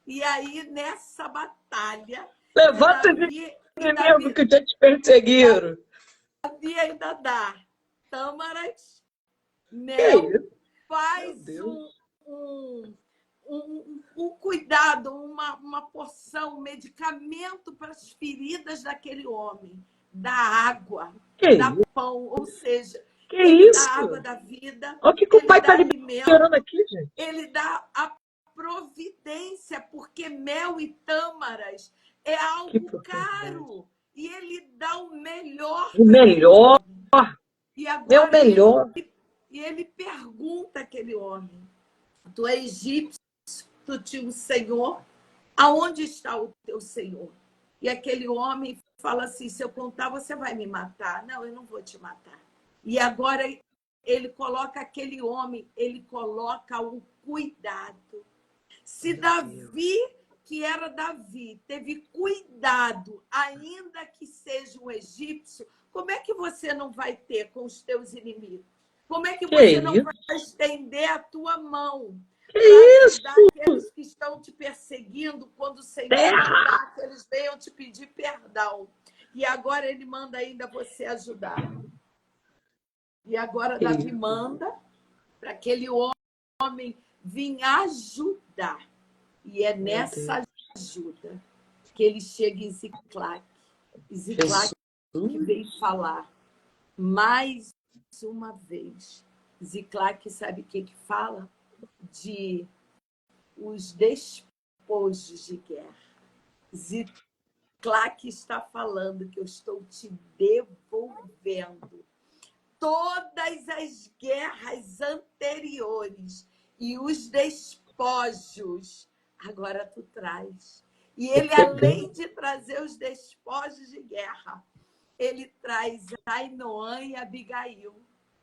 E aí, nessa batalha... Levanta esse inimigo que já te perseguiram. Davi ainda dá tâmaras, mel, faz um cuidado, uma porção, um medicamento para as feridas daquele homem, dá água, dá pão, ou seja, ele dá água da vida, olha o que o pai está liberando aqui, gente. Ele dá a providência, porque mel e tâmaras é algo caro. E ele dá o melhor. O melhor. E agora o melhor. Ele pergunta àquele homem, tu é egípcio, tu tinha um senhor, aonde está o teu senhor? E aquele homem fala assim, se eu contar, você vai me matar. Não, eu não vou te matar. E agora ele coloca aquele homem, ele coloca o cuidado. Se Davi, que era Davi, teve cuidado, ainda que seja um egípcio, como é que você não vai ter com os teus inimigos? Como é que você não vai estender a tua mão para ajudar aqueles que estão te perseguindo quando o Senhor mandar que eles venham te pedir perdão? E agora ele manda ainda você ajudar. E agora Davi manda para aquele homem vir ajudar. E é nessa ajuda que ele chega em Ziclac. E Ziclac que veio falar mais uma vez. Ziclac sabe o que fala? De os despojos de guerra. Ziclac está falando que eu estou te devolvendo todas as guerras anteriores e os despojos agora tu traz. E ele, além de trazer os despojos de guerra, ele traz Ainoã e Abigail,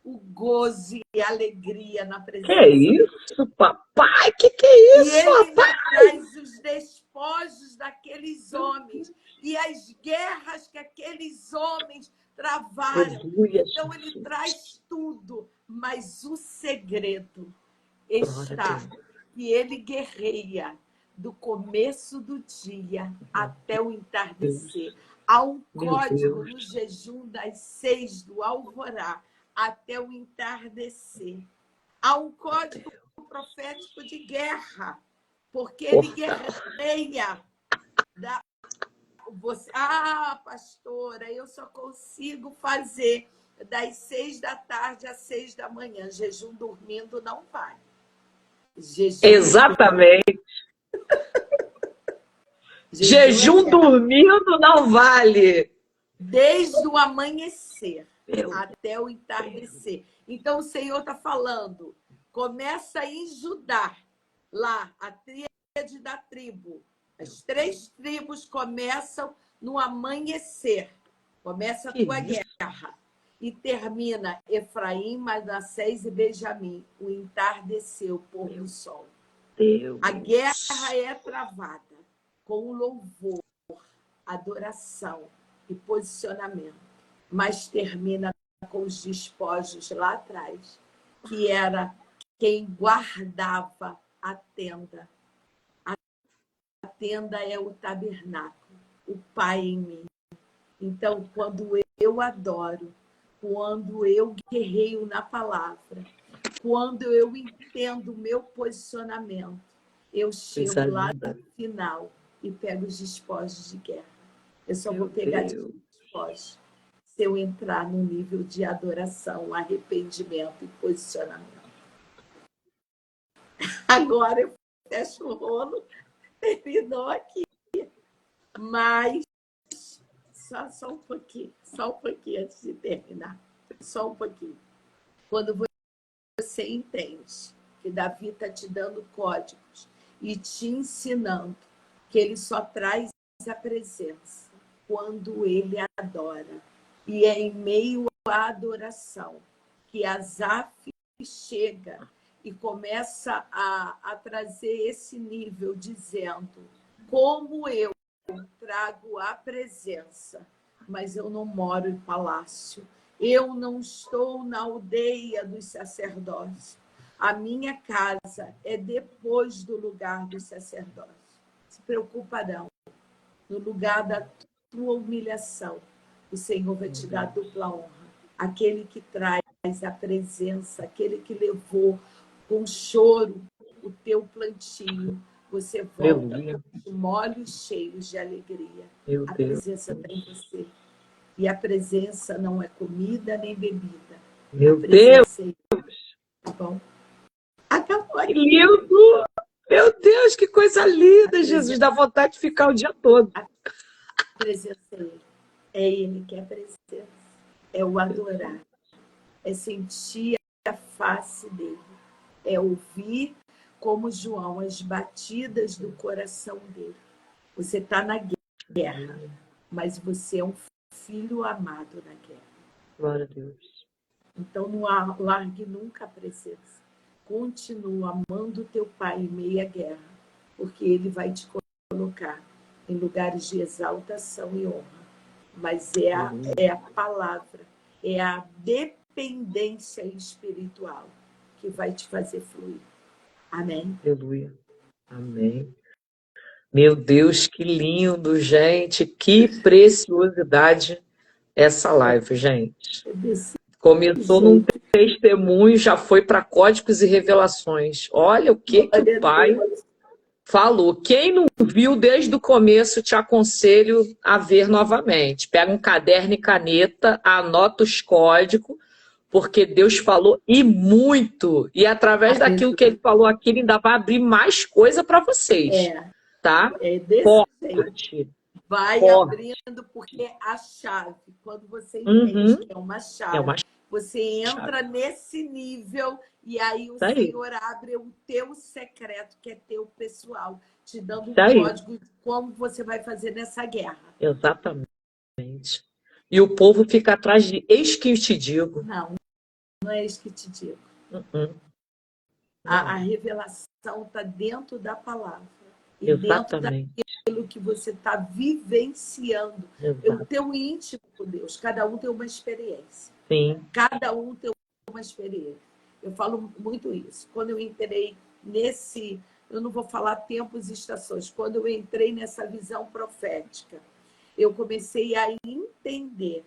o gozo e a alegria na Que presença. isso, papai? Que é E isso, ele ainda papai? traz os despojos daqueles homens e as guerras que aqueles homens travaram. Aleluia, Então, ele Jesus. traz tudo, mas o segredo Glória a está Deus. que ele guerreia do começo do dia até o entardecer. Há um Meu código Deus. no jejum das 6 do alvorá até o entardecer. Há um código profético de guerra, porque ele guerreia. Pastora, eu só consigo fazer das 6 da tarde às 6 da manhã. Jejum dormindo não vai. Exatamente. Jejum dormindo não vale. Desde o amanhecer Meu até o entardecer. Então, o Senhor está falando, começa em Judá, lá, a tríade da tribo. As 3 tribos começam no amanhecer. Começa a tua guerra. E termina Efraim, Manassés e Benjamim. O entardecer, o pôr do sol. Deus. A guerra é travada com louvor, adoração e posicionamento, mas termina com os despojos lá atrás, que era quem guardava a tenda. A tenda é o tabernáculo, o Pai em mim. Então, quando eu adoro, quando eu guerreio na palavra, quando eu entendo o meu posicionamento, eu chego lá no final e pego os despojos de guerra. Eu só vou pegar despojos se eu entrar no nível de adoração, arrependimento e posicionamento. Agora eu fecho o rolo, terminou aqui. Mas só um pouquinho antes de terminar. Só um pouquinho. Quando você entende que Davi está te dando códigos e te ensinando que ele só traz a presença quando ele adora. E é em meio à adoração que Asaf chega e começa a trazer esse nível, dizendo: como eu trago a presença, mas eu não moro em palácio. Eu não estou na aldeia dos sacerdotes. A minha casa é depois do lugar dos sacerdotes. Se preocupa não. No lugar da tua humilhação, o Senhor vai te dar dupla honra. Aquele que traz a presença, aquele que levou com choro o teu plantio, você volta com os olhos cheios de alegria. A presença está em você. E a presença não é comida nem bebida. Meu Deus! Tá bom? Acabou aqui. Que lindo! Meu Deus, que coisa linda, Jesus! Dá vontade de ficar o dia todo. A presença é Ele. É Ele que é a presença. É o adorar. É sentir a face dele. É ouvir, como João, as batidas do coração dele. Você está na guerra, mas você é um filho amado na guerra. Glória a Deus. Então, não largue nunca a presença. Continua amando o teu pai em meio à guerra, porque ele vai te colocar em lugares de exaltação e honra. Mas é a palavra, é a dependência espiritual que vai te fazer fluir. Amém? Aleluia. Amém. Meu Deus, que lindo, gente. Que preciosidade essa live, gente. Começou num testemunho, já foi para códigos e revelações. Olha o que o Pai falou. Quem não viu desde o começo, te aconselho a ver novamente. Pega um caderno e caneta, anota os códigos, porque Deus falou e muito. E através daquilo que ele falou aqui, ele ainda vai abrir mais coisa para vocês. Tá? É desse jeito. Vai abrindo, porque a chave, quando você entende que é uma chave, você entra nesse nível e aí o Senhor abre o teu secreto, que é teu pessoal, te dando um código de como você vai fazer nessa guerra. Exatamente. E o povo fica atrás de eis que eu te digo. Não Não é isso que te digo. Uhum. A Não, revelação está dentro da palavra e dentro exatamente. daquilo que você está vivenciando. É o Exato. teu íntimo com Deus. Cada um tem uma experiência. Sim, Cada um tem uma experiência. Eu falo muito isso. Quando eu entrei nesse, eu não vou falar tempos e estações, quando eu entrei nessa visão profética, eu comecei a entender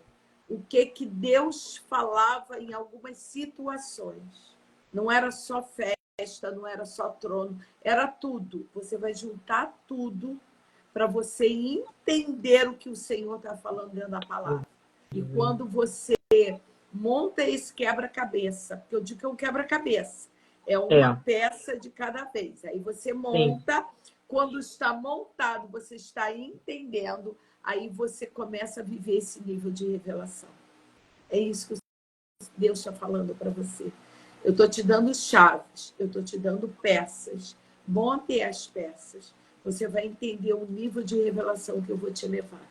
o que Deus falava em algumas situações. Não era só festa, não era só trono, era tudo. Você vai juntar tudo para você entender o que o Senhor está falando dentro da palavra. E quando você monta esse quebra-cabeça, porque eu digo que é um quebra-cabeça, é uma peça de cada vez. Aí você sim, monta, quando está montado, você está entendendo, aí você começa a viver esse nível de revelação. É isso que Deus está falando para você. Eu estou te dando chaves, eu estou te dando peças. Monte as peças. Você vai entender o nível de revelação que eu vou te levar.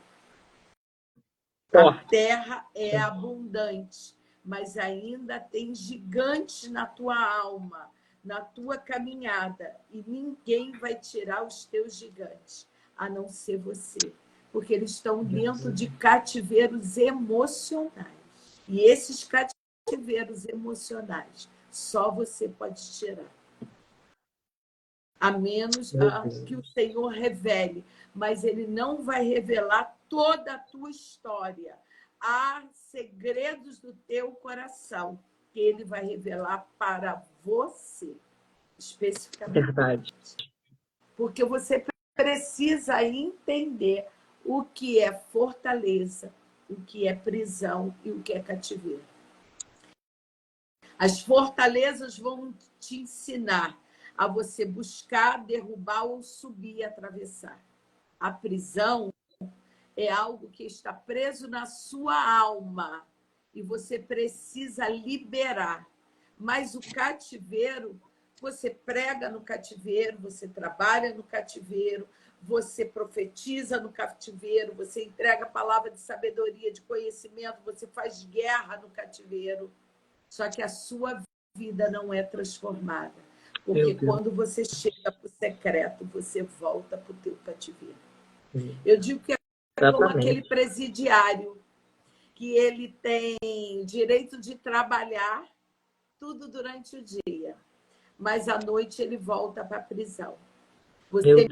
A forte. terra é abundante, mas ainda tem gigantes na tua alma, na tua caminhada, e ninguém vai tirar os teus gigantes, a não ser você, porque eles estão dentro de cativeiros emocionais. E esses cativeiros emocionais, só você pode tirar. A menos que o Senhor revele, mas Ele não vai revelar toda a tua história. Há segredos do teu coração que Ele vai revelar para você, especificamente. Verdade. Porque você precisa entender o que é fortaleza, o que é prisão e o que é cativeiro. As fortalezas vão te ensinar a você buscar, derrubar ou subir e atravessar. A prisão é algo que está preso na sua alma e você precisa liberar. Mas o cativeiro, você prega no cativeiro, você trabalha no cativeiro, você profetiza no cativeiro, você entrega a palavra de sabedoria, de conhecimento, você faz guerra no cativeiro. Só que a sua vida não é transformada. Porque quando você chega para o secreto, você volta para o teu cativeiro. Eu digo que é como aquele presidiário, que ele tem direito de trabalhar tudo durante o dia, mas à noite ele volta para a prisão. Você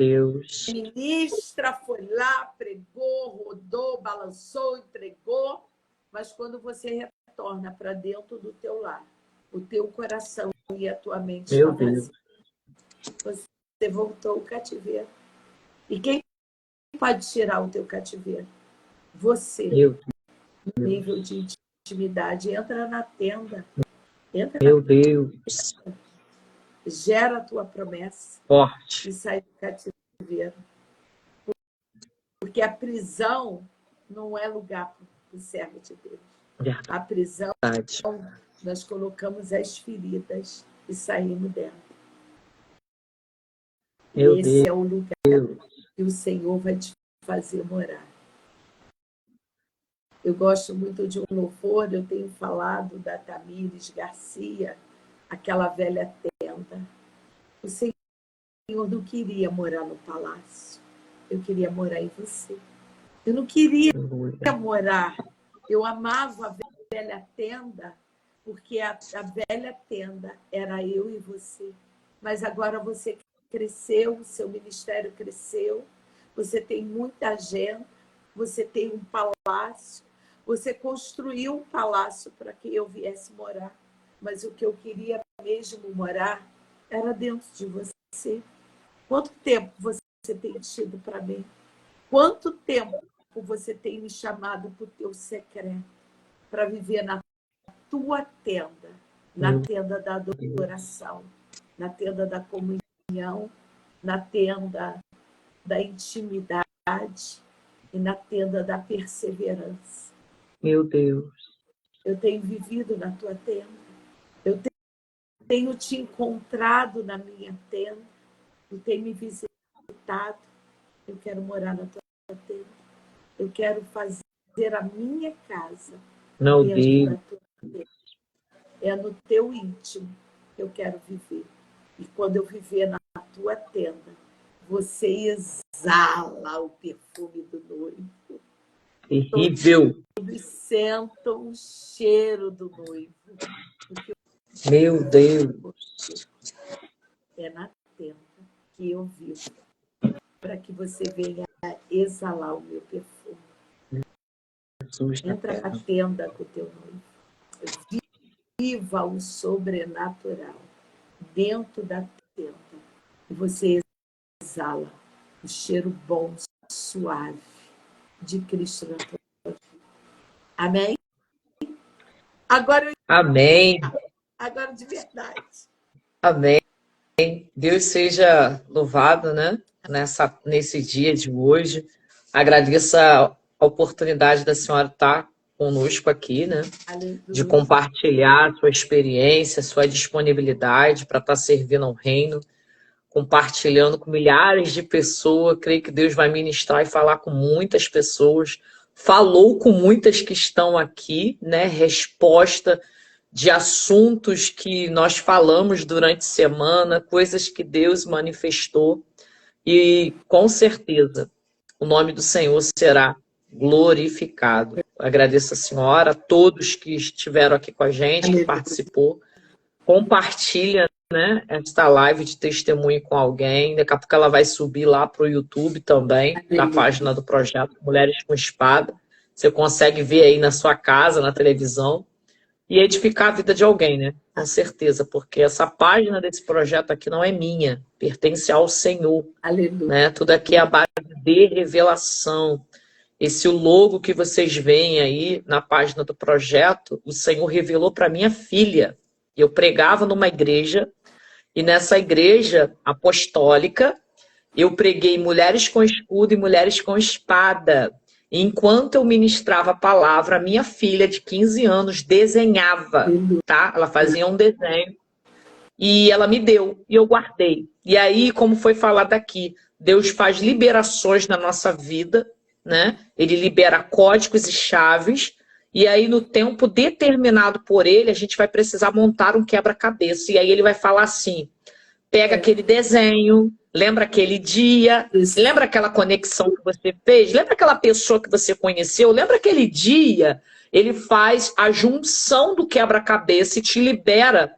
ministra, foi lá, pregou, rodou, balançou, entregou, mas quando você retorna para dentro do teu lar, o teu coração e a tua mente estão vazios. Você voltou ao cativeiro. E quem pode tirar o teu cativeiro? Você. No nível de intimidade. Entra na tenda. Entra na tenda. Gera a tua promessa. Forte. E sai do cativeiro. Porque a prisão não é lugar para o servo de Deus. A prisão, nós colocamos as feridas e saímos dela. E esse é o lugar que o Senhor vai te fazer morar. Eu gosto muito de um louvor, eu tenho falado da Tamires Garcia, aquela velha tenda. O Senhor não queria morar no palácio, eu queria morar em você. Eu não queria morar, eu amava a velha tenda, porque a velha tenda era eu e você. Mas agora você cresceu, o seu ministério cresceu, você tem muita agenda, você tem um palácio, você construiu um palácio para que eu viesse morar. Mas o que eu queria mesmo morar era dentro de você. Quanto tempo você tem tido para mim? Quanto tempo você tem me chamado para o teu secreto, para viver na tua tenda, na tenda da adoração, na tenda da comunhão, na tenda da intimidade e na tenda da perseverança. Meu Deus. Eu tenho vivido na tua tenda. Eu tenho te encontrado na minha tenda. Tu tem me visitado. Eu quero morar na tua tenda. Eu quero fazer a minha casa dentro da tua tenda. É no teu íntimo que eu quero viver. E quando eu viver na tua tenda, você exala o perfume do noivo. Terrível. Todos sentam o cheiro do noivo. Porque Meu Deus. é na tenda que eu vivo, para que você venha exalar o meu perfume. Jesus na Entra terra. na tenda com o teu noivo. Viva o sobrenatural dentro da tenda. E você exala o cheiro bom, suave de Cristo na tua vida. Amém? Agora, Amém. agora de verdade. Amém. Deus seja louvado, né? Nesse dia de hoje. Agradeço a oportunidade da senhora estar conosco aqui, né? De Aleluia. compartilhar a sua experiência, sua disponibilidade para estar servindo ao reino, compartilhando com milhares de pessoas. Creio que Deus vai ministrar e falar com muitas pessoas. Falou com muitas que estão aqui, né? Resposta de assuntos que nós falamos durante a semana, coisas que Deus manifestou. E com certeza o nome do Senhor será glorificado. Agradeço a senhora, a todos que estiveram aqui com a gente, que participou. Compartilha, né, esta live de testemunho com alguém. Daqui a pouco ela vai subir lá para o YouTube também, na página do projeto Mulheres com Espada. Você consegue ver aí na sua casa, na televisão, e edificar a vida de alguém, né? Com certeza, porque essa página desse projeto aqui não é minha, pertence ao Senhor. Aleluia. Né? Tudo aqui é a base de revelação. Esse logo que vocês veem aí na página do projeto, o Senhor revelou para minha filha. Eu pregava numa igreja, e nessa igreja apostólica, eu preguei mulheres com escudo e mulheres com espada. E enquanto eu ministrava a palavra, a minha filha de 15 anos desenhava, tá? Ela fazia um desenho e ela me deu, e eu guardei. E aí, como foi falado aqui, Deus faz liberações na nossa vida, né? Ele libera códigos e chaves, e aí no tempo determinado por ele, a gente vai precisar montar um quebra-cabeça. E aí ele vai falar assim, pega aquele desenho, lembra aquele dia, lembra aquela conexão que você fez, lembra aquela pessoa que você conheceu, lembra aquele dia, ele faz a junção do quebra-cabeça e te libera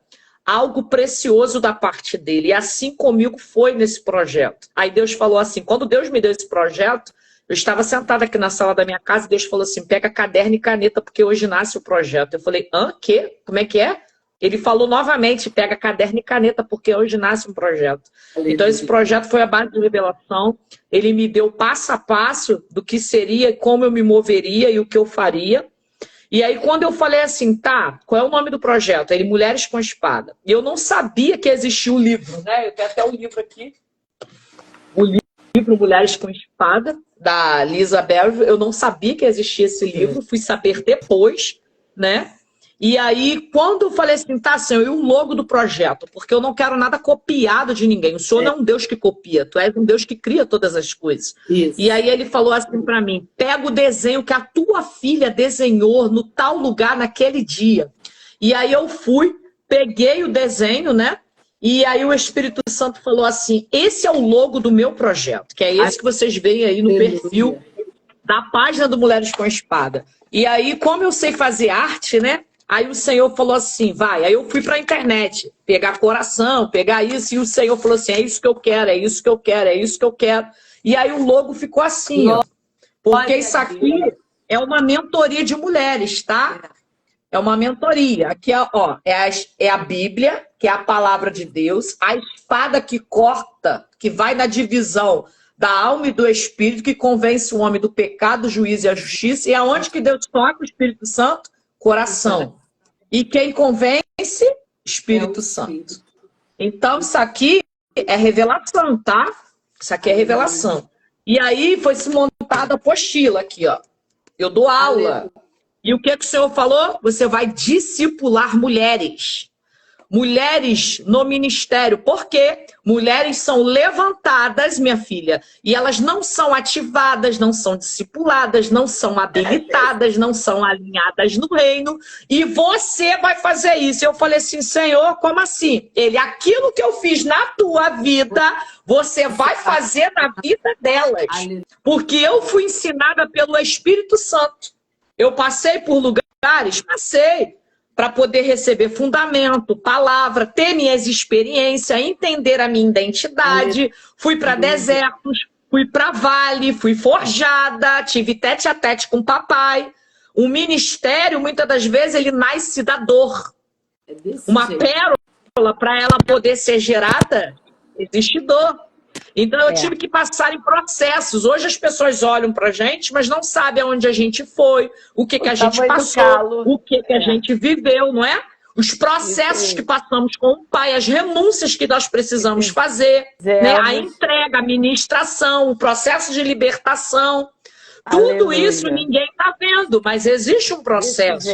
algo precioso da parte dele. E assim comigo foi nesse projeto. Aí Deus falou assim, quando Deus me deu esse projeto, eu estava sentada aqui na sala da minha casa e Deus falou assim, pega caderno e caneta porque hoje nasce o projeto. Eu falei, quê? Como é que é? Ele falou novamente, pega caderno e caneta porque hoje nasce um projeto. Então esse projeto foi a base de revelação. Ele me deu passo a passo do que seria, como eu me moveria e o que eu faria. E aí, quando eu falei assim, tá, qual é o nome do projeto? Ele, Mulheres com Espada. E eu não sabia que existia o livro, né? Eu tenho até o livro aqui. O livro Mulheres com Espada, da Lisa Bell. Eu não sabia que existia esse livro, fui saber depois, né? E aí, quando eu falei assim, tá, Senhor, e o logo do projeto? Porque eu não quero nada copiado de ninguém. O Senhor não é um Deus que copia, tu és um Deus que cria todas as coisas. Isso. E aí ele falou assim pra mim, pega o desenho que a tua filha desenhou no tal lugar naquele dia. E aí eu fui, peguei o desenho, né? E aí o Espírito Santo falou assim, esse é o logo do meu projeto, que é esse que vocês veem aí no perfil da página do Mulheres com Espada. E aí, como eu sei fazer arte, né? Aí o Senhor falou assim, vai. Aí eu fui para a internet, pegar coração, pegar isso. E o Senhor falou assim, é isso que eu quero, é isso que eu quero, é isso que eu quero. E aí o logo ficou assim, ó. Porque isso aqui é uma mentoria de mulheres, tá? É uma mentoria. Aqui, ó, é a Bíblia, que é a palavra de Deus. A espada que corta, que vai na divisão da alma e do espírito, que convence o homem do pecado, do juízo e a justiça. E aonde que Deus toca o Espírito Santo? Coração. E quem convence? Espírito Santo. Então, isso aqui é revelação, tá? Isso aqui é revelação. E aí foi se montada a apostila aqui, ó. Eu dou aula. E o que o Senhor falou? Você vai discipular mulheres. mulheres no ministério. Por quê? Mulheres são levantadas, minha filha, e elas não são ativadas, não são discipuladas, não são habilitadas, não são alinhadas no reino, e você vai fazer isso. Eu falei assim, Senhor, como assim? Ele, aquilo que eu fiz na tua vida, você vai fazer na vida delas. Porque eu fui ensinada pelo Espírito Santo. Eu passei por lugares, passei, para poder receber fundamento, palavra, ter minhas experiências, entender a minha identidade. Fui para desertos, fui para vale, fui forjada, tive tete a tete com o papai. O ministério, muitas das vezes, ele nasce da dor. Uma pérola, para ela poder ser gerada, existe dor. Então eu tive que passar em processos. Hoje as pessoas olham pra gente, mas não sabem aonde a gente foi, o que a gente passou, o que a gente viveu, não é? Os processos que passamos com o pai, as renúncias que nós precisamos fazer, né? A entrega, a ministração, o processo de libertação. Tudo isso ninguém está vendo, mas existe um processo.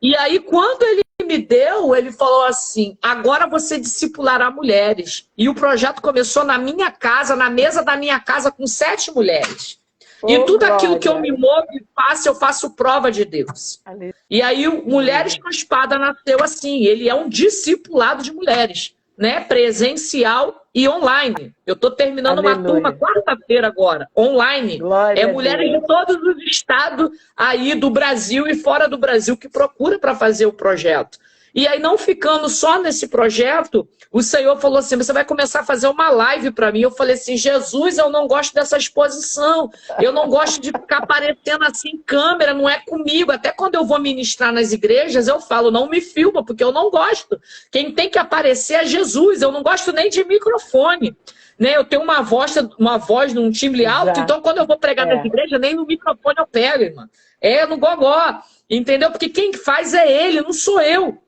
E aí, quando ele me deu, ele falou assim, agora você discipulará mulheres. E o projeto começou na minha casa, na mesa da minha casa, com 7 mulheres. E tudo aquilo que eu me movo e faço, eu faço prova de Deus. E aí, Mulheres com Espada nasceu assim. Ele é um discipulado de mulheres, né? Presencial e online. Eu estou terminando uma turma quarta-feira agora, online. É mulheres de todos os estados aí do Brasil e fora do Brasil que procura para fazer o projeto. E aí, não ficando só nesse projeto, o Senhor falou assim, você vai começar a fazer uma live para mim. Eu falei assim, Jesus, eu não gosto dessa exposição. Eu não gosto de ficar aparecendo assim em câmera, não é comigo. Até quando eu vou ministrar nas igrejas, eu falo, não me filma, porque eu não gosto. Quem tem que aparecer é Jesus. Eu não gosto nem de microfone. Né? Eu tenho uma voz num timbre alto, então quando eu vou pregar nas igrejas, nem no microfone eu pego, irmã. É no gogó, entendeu? Porque quem faz é ele, não sou eu.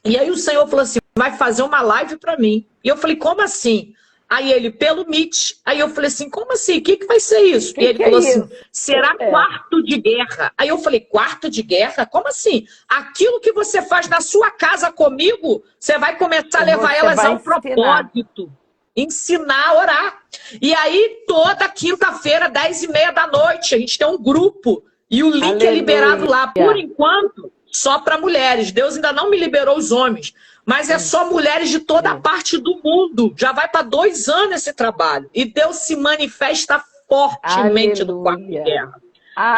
E aí o Senhor falou assim, vai fazer uma live para mim. E eu falei, como assim? Aí ele, pelo Meet. Aí eu falei assim, como assim? O que vai ser isso? E ele falou assim, será quarto de guerra. Aí eu falei, quarto de guerra? Como assim? Aquilo que você faz na sua casa comigo, você vai começar a levar elas ao propósito. Ensinar a orar. E aí, toda quinta-feira, 10h30 da noite, a gente tem um grupo. E o link é liberado lá. Por enquanto, só para mulheres. Deus ainda não me liberou os homens. Mas é só mulheres de toda a parte do mundo. Já vai para 2 anos esse trabalho. E Deus se manifesta fortemente no quarto de guerra.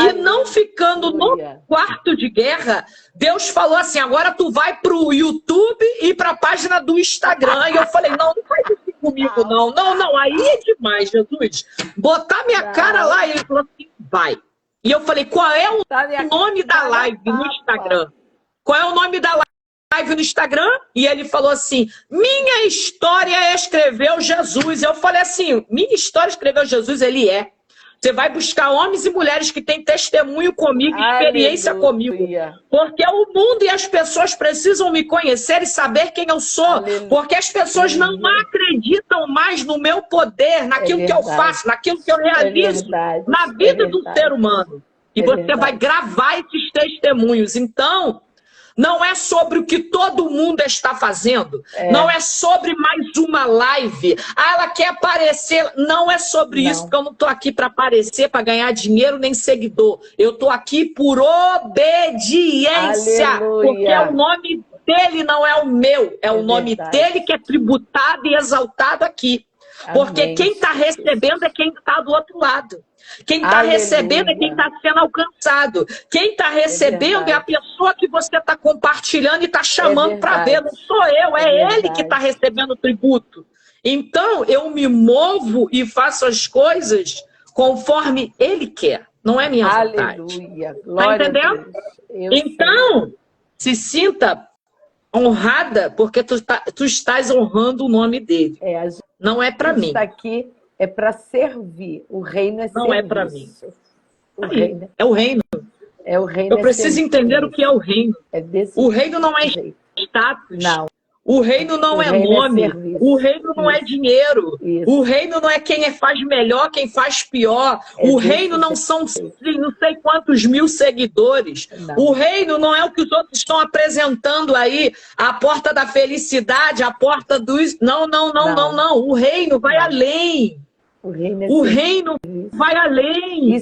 E não ficando no quarto de guerra, Deus falou assim, agora tu vai pro YouTube e pra página do Instagram. E eu falei, não faz isso comigo, não. Não, aí é demais, Jesus. Botar minha cara lá, e ele falou assim, vai. E eu falei, qual é o nome da live no Instagram? Qual é o nome da live no Instagram? E ele falou assim, minha história escreveu Jesus. Eu falei assim, minha história escreveu Jesus, ele é. Você vai buscar homens e mulheres que têm testemunho comigo, experiência comigo. Porque o mundo e as pessoas precisam me conhecer e saber quem eu sou. Porque as pessoas não acreditam mais no meu poder, naquilo que eu faço, naquilo que eu realizo, na vida do ser humano. E você vai gravar esses testemunhos. Então, não é sobre o que todo mundo está fazendo. Não é sobre mais uma live. Ela quer aparecer. Não é sobre isso, porque eu não estou aqui para aparecer, para ganhar dinheiro, nem seguidor. Eu estou aqui por obediência. Porque o nome dele não é o meu. É o nome dele que é tributado e exaltado aqui. Porque quem está recebendo é quem está do outro lado. Quem está recebendo é quem está sendo alcançado. Quem está recebendo é a pessoa que você está compartilhando e está chamando para ver. Não sou eu, é ele que está recebendo o tributo. Então, eu me movo e faço as coisas conforme ele quer. Não é minha vontade. Está entendendo? Então, se sinta honrada porque tu estás honrando o nome dele. Não é para mim. Está aqui é para servir. O reino é serviço. Não é para mim. É o reino. É o reino. Eu preciso entender o que é o reino. O reino não é status. Não. O reino não O é reino é nome, serviço. o reino não é Isso. dinheiro, Isso. o reino não é quem faz melhor, quem faz pior, É o desse reino não jeito. são não sei quantos mil seguidores, o Não. reino não é o que os outros estão apresentando aí, a porta da felicidade, a porta dos... Não, não, não, não, Não. não, o reino vai Não. além, O reino é o serviço. reino vai além E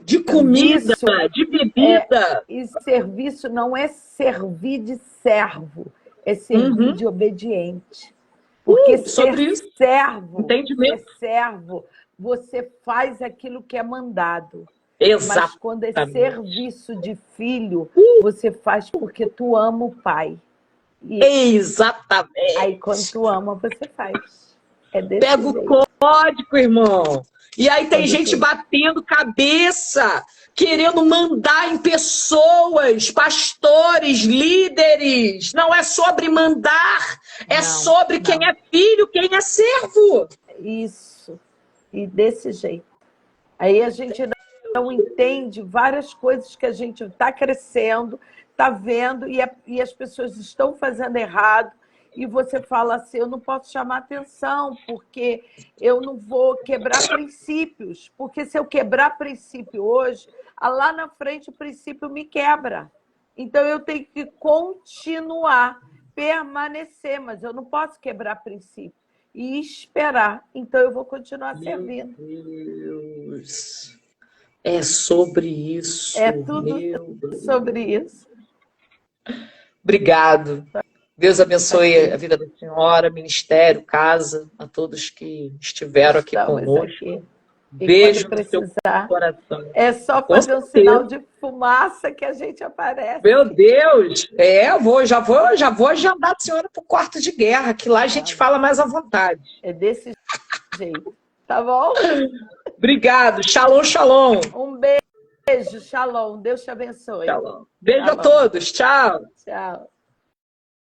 de comida, serviço de bebida. e serviço não é servir de servo, é servir Uhum. de obediente. Porque Sobre isso, entendimento. ser servo, você faz aquilo que é mandado. Mas quando é Exatamente. serviço de filho, você faz porque tu ama o pai. E Exatamente. aí, quando tu ama, você faz. É desse Pega o jeito. código, irmão. E aí tem Quando gente tu- batendo cabeça, querendo mandar em pessoas, pastores, líderes. Não é sobre mandar, é Não, sobre quem não. é filho, quem é servo. Isso. E desse jeito. Aí a gente não entende várias coisas que a gente está crescendo, está vendo, e as pessoas estão fazendo errado, e você fala assim, eu não posso chamar atenção, porque eu não vou quebrar princípios, porque se eu quebrar princípio hoje, lá na frente o princípio me quebra. Então eu tenho que continuar, permanecer, mas eu não posso quebrar princípio. E esperar, então eu vou continuar servindo. Deus. É sobre isso. É tudo Meu Deus. sobre isso. Obrigado. Deus abençoe a vida da senhora, ministério, casa, a todos que estiveram aqui Estamos conosco. aqui. E Beijo quando no seu precisar, coração. é só Com fazer um certeza. sinal de fumaça que a gente aparece. Meu Deus! Já vou agendar a senhora para o quarto de guerra, que lá a gente fala mais à vontade. É desse jeito. Tá bom? Obrigado. Shalom, shalom. Um beijo, shalom. Deus te abençoe. Shalom. Beijo a Shalom. todos. Tchau. Tchau.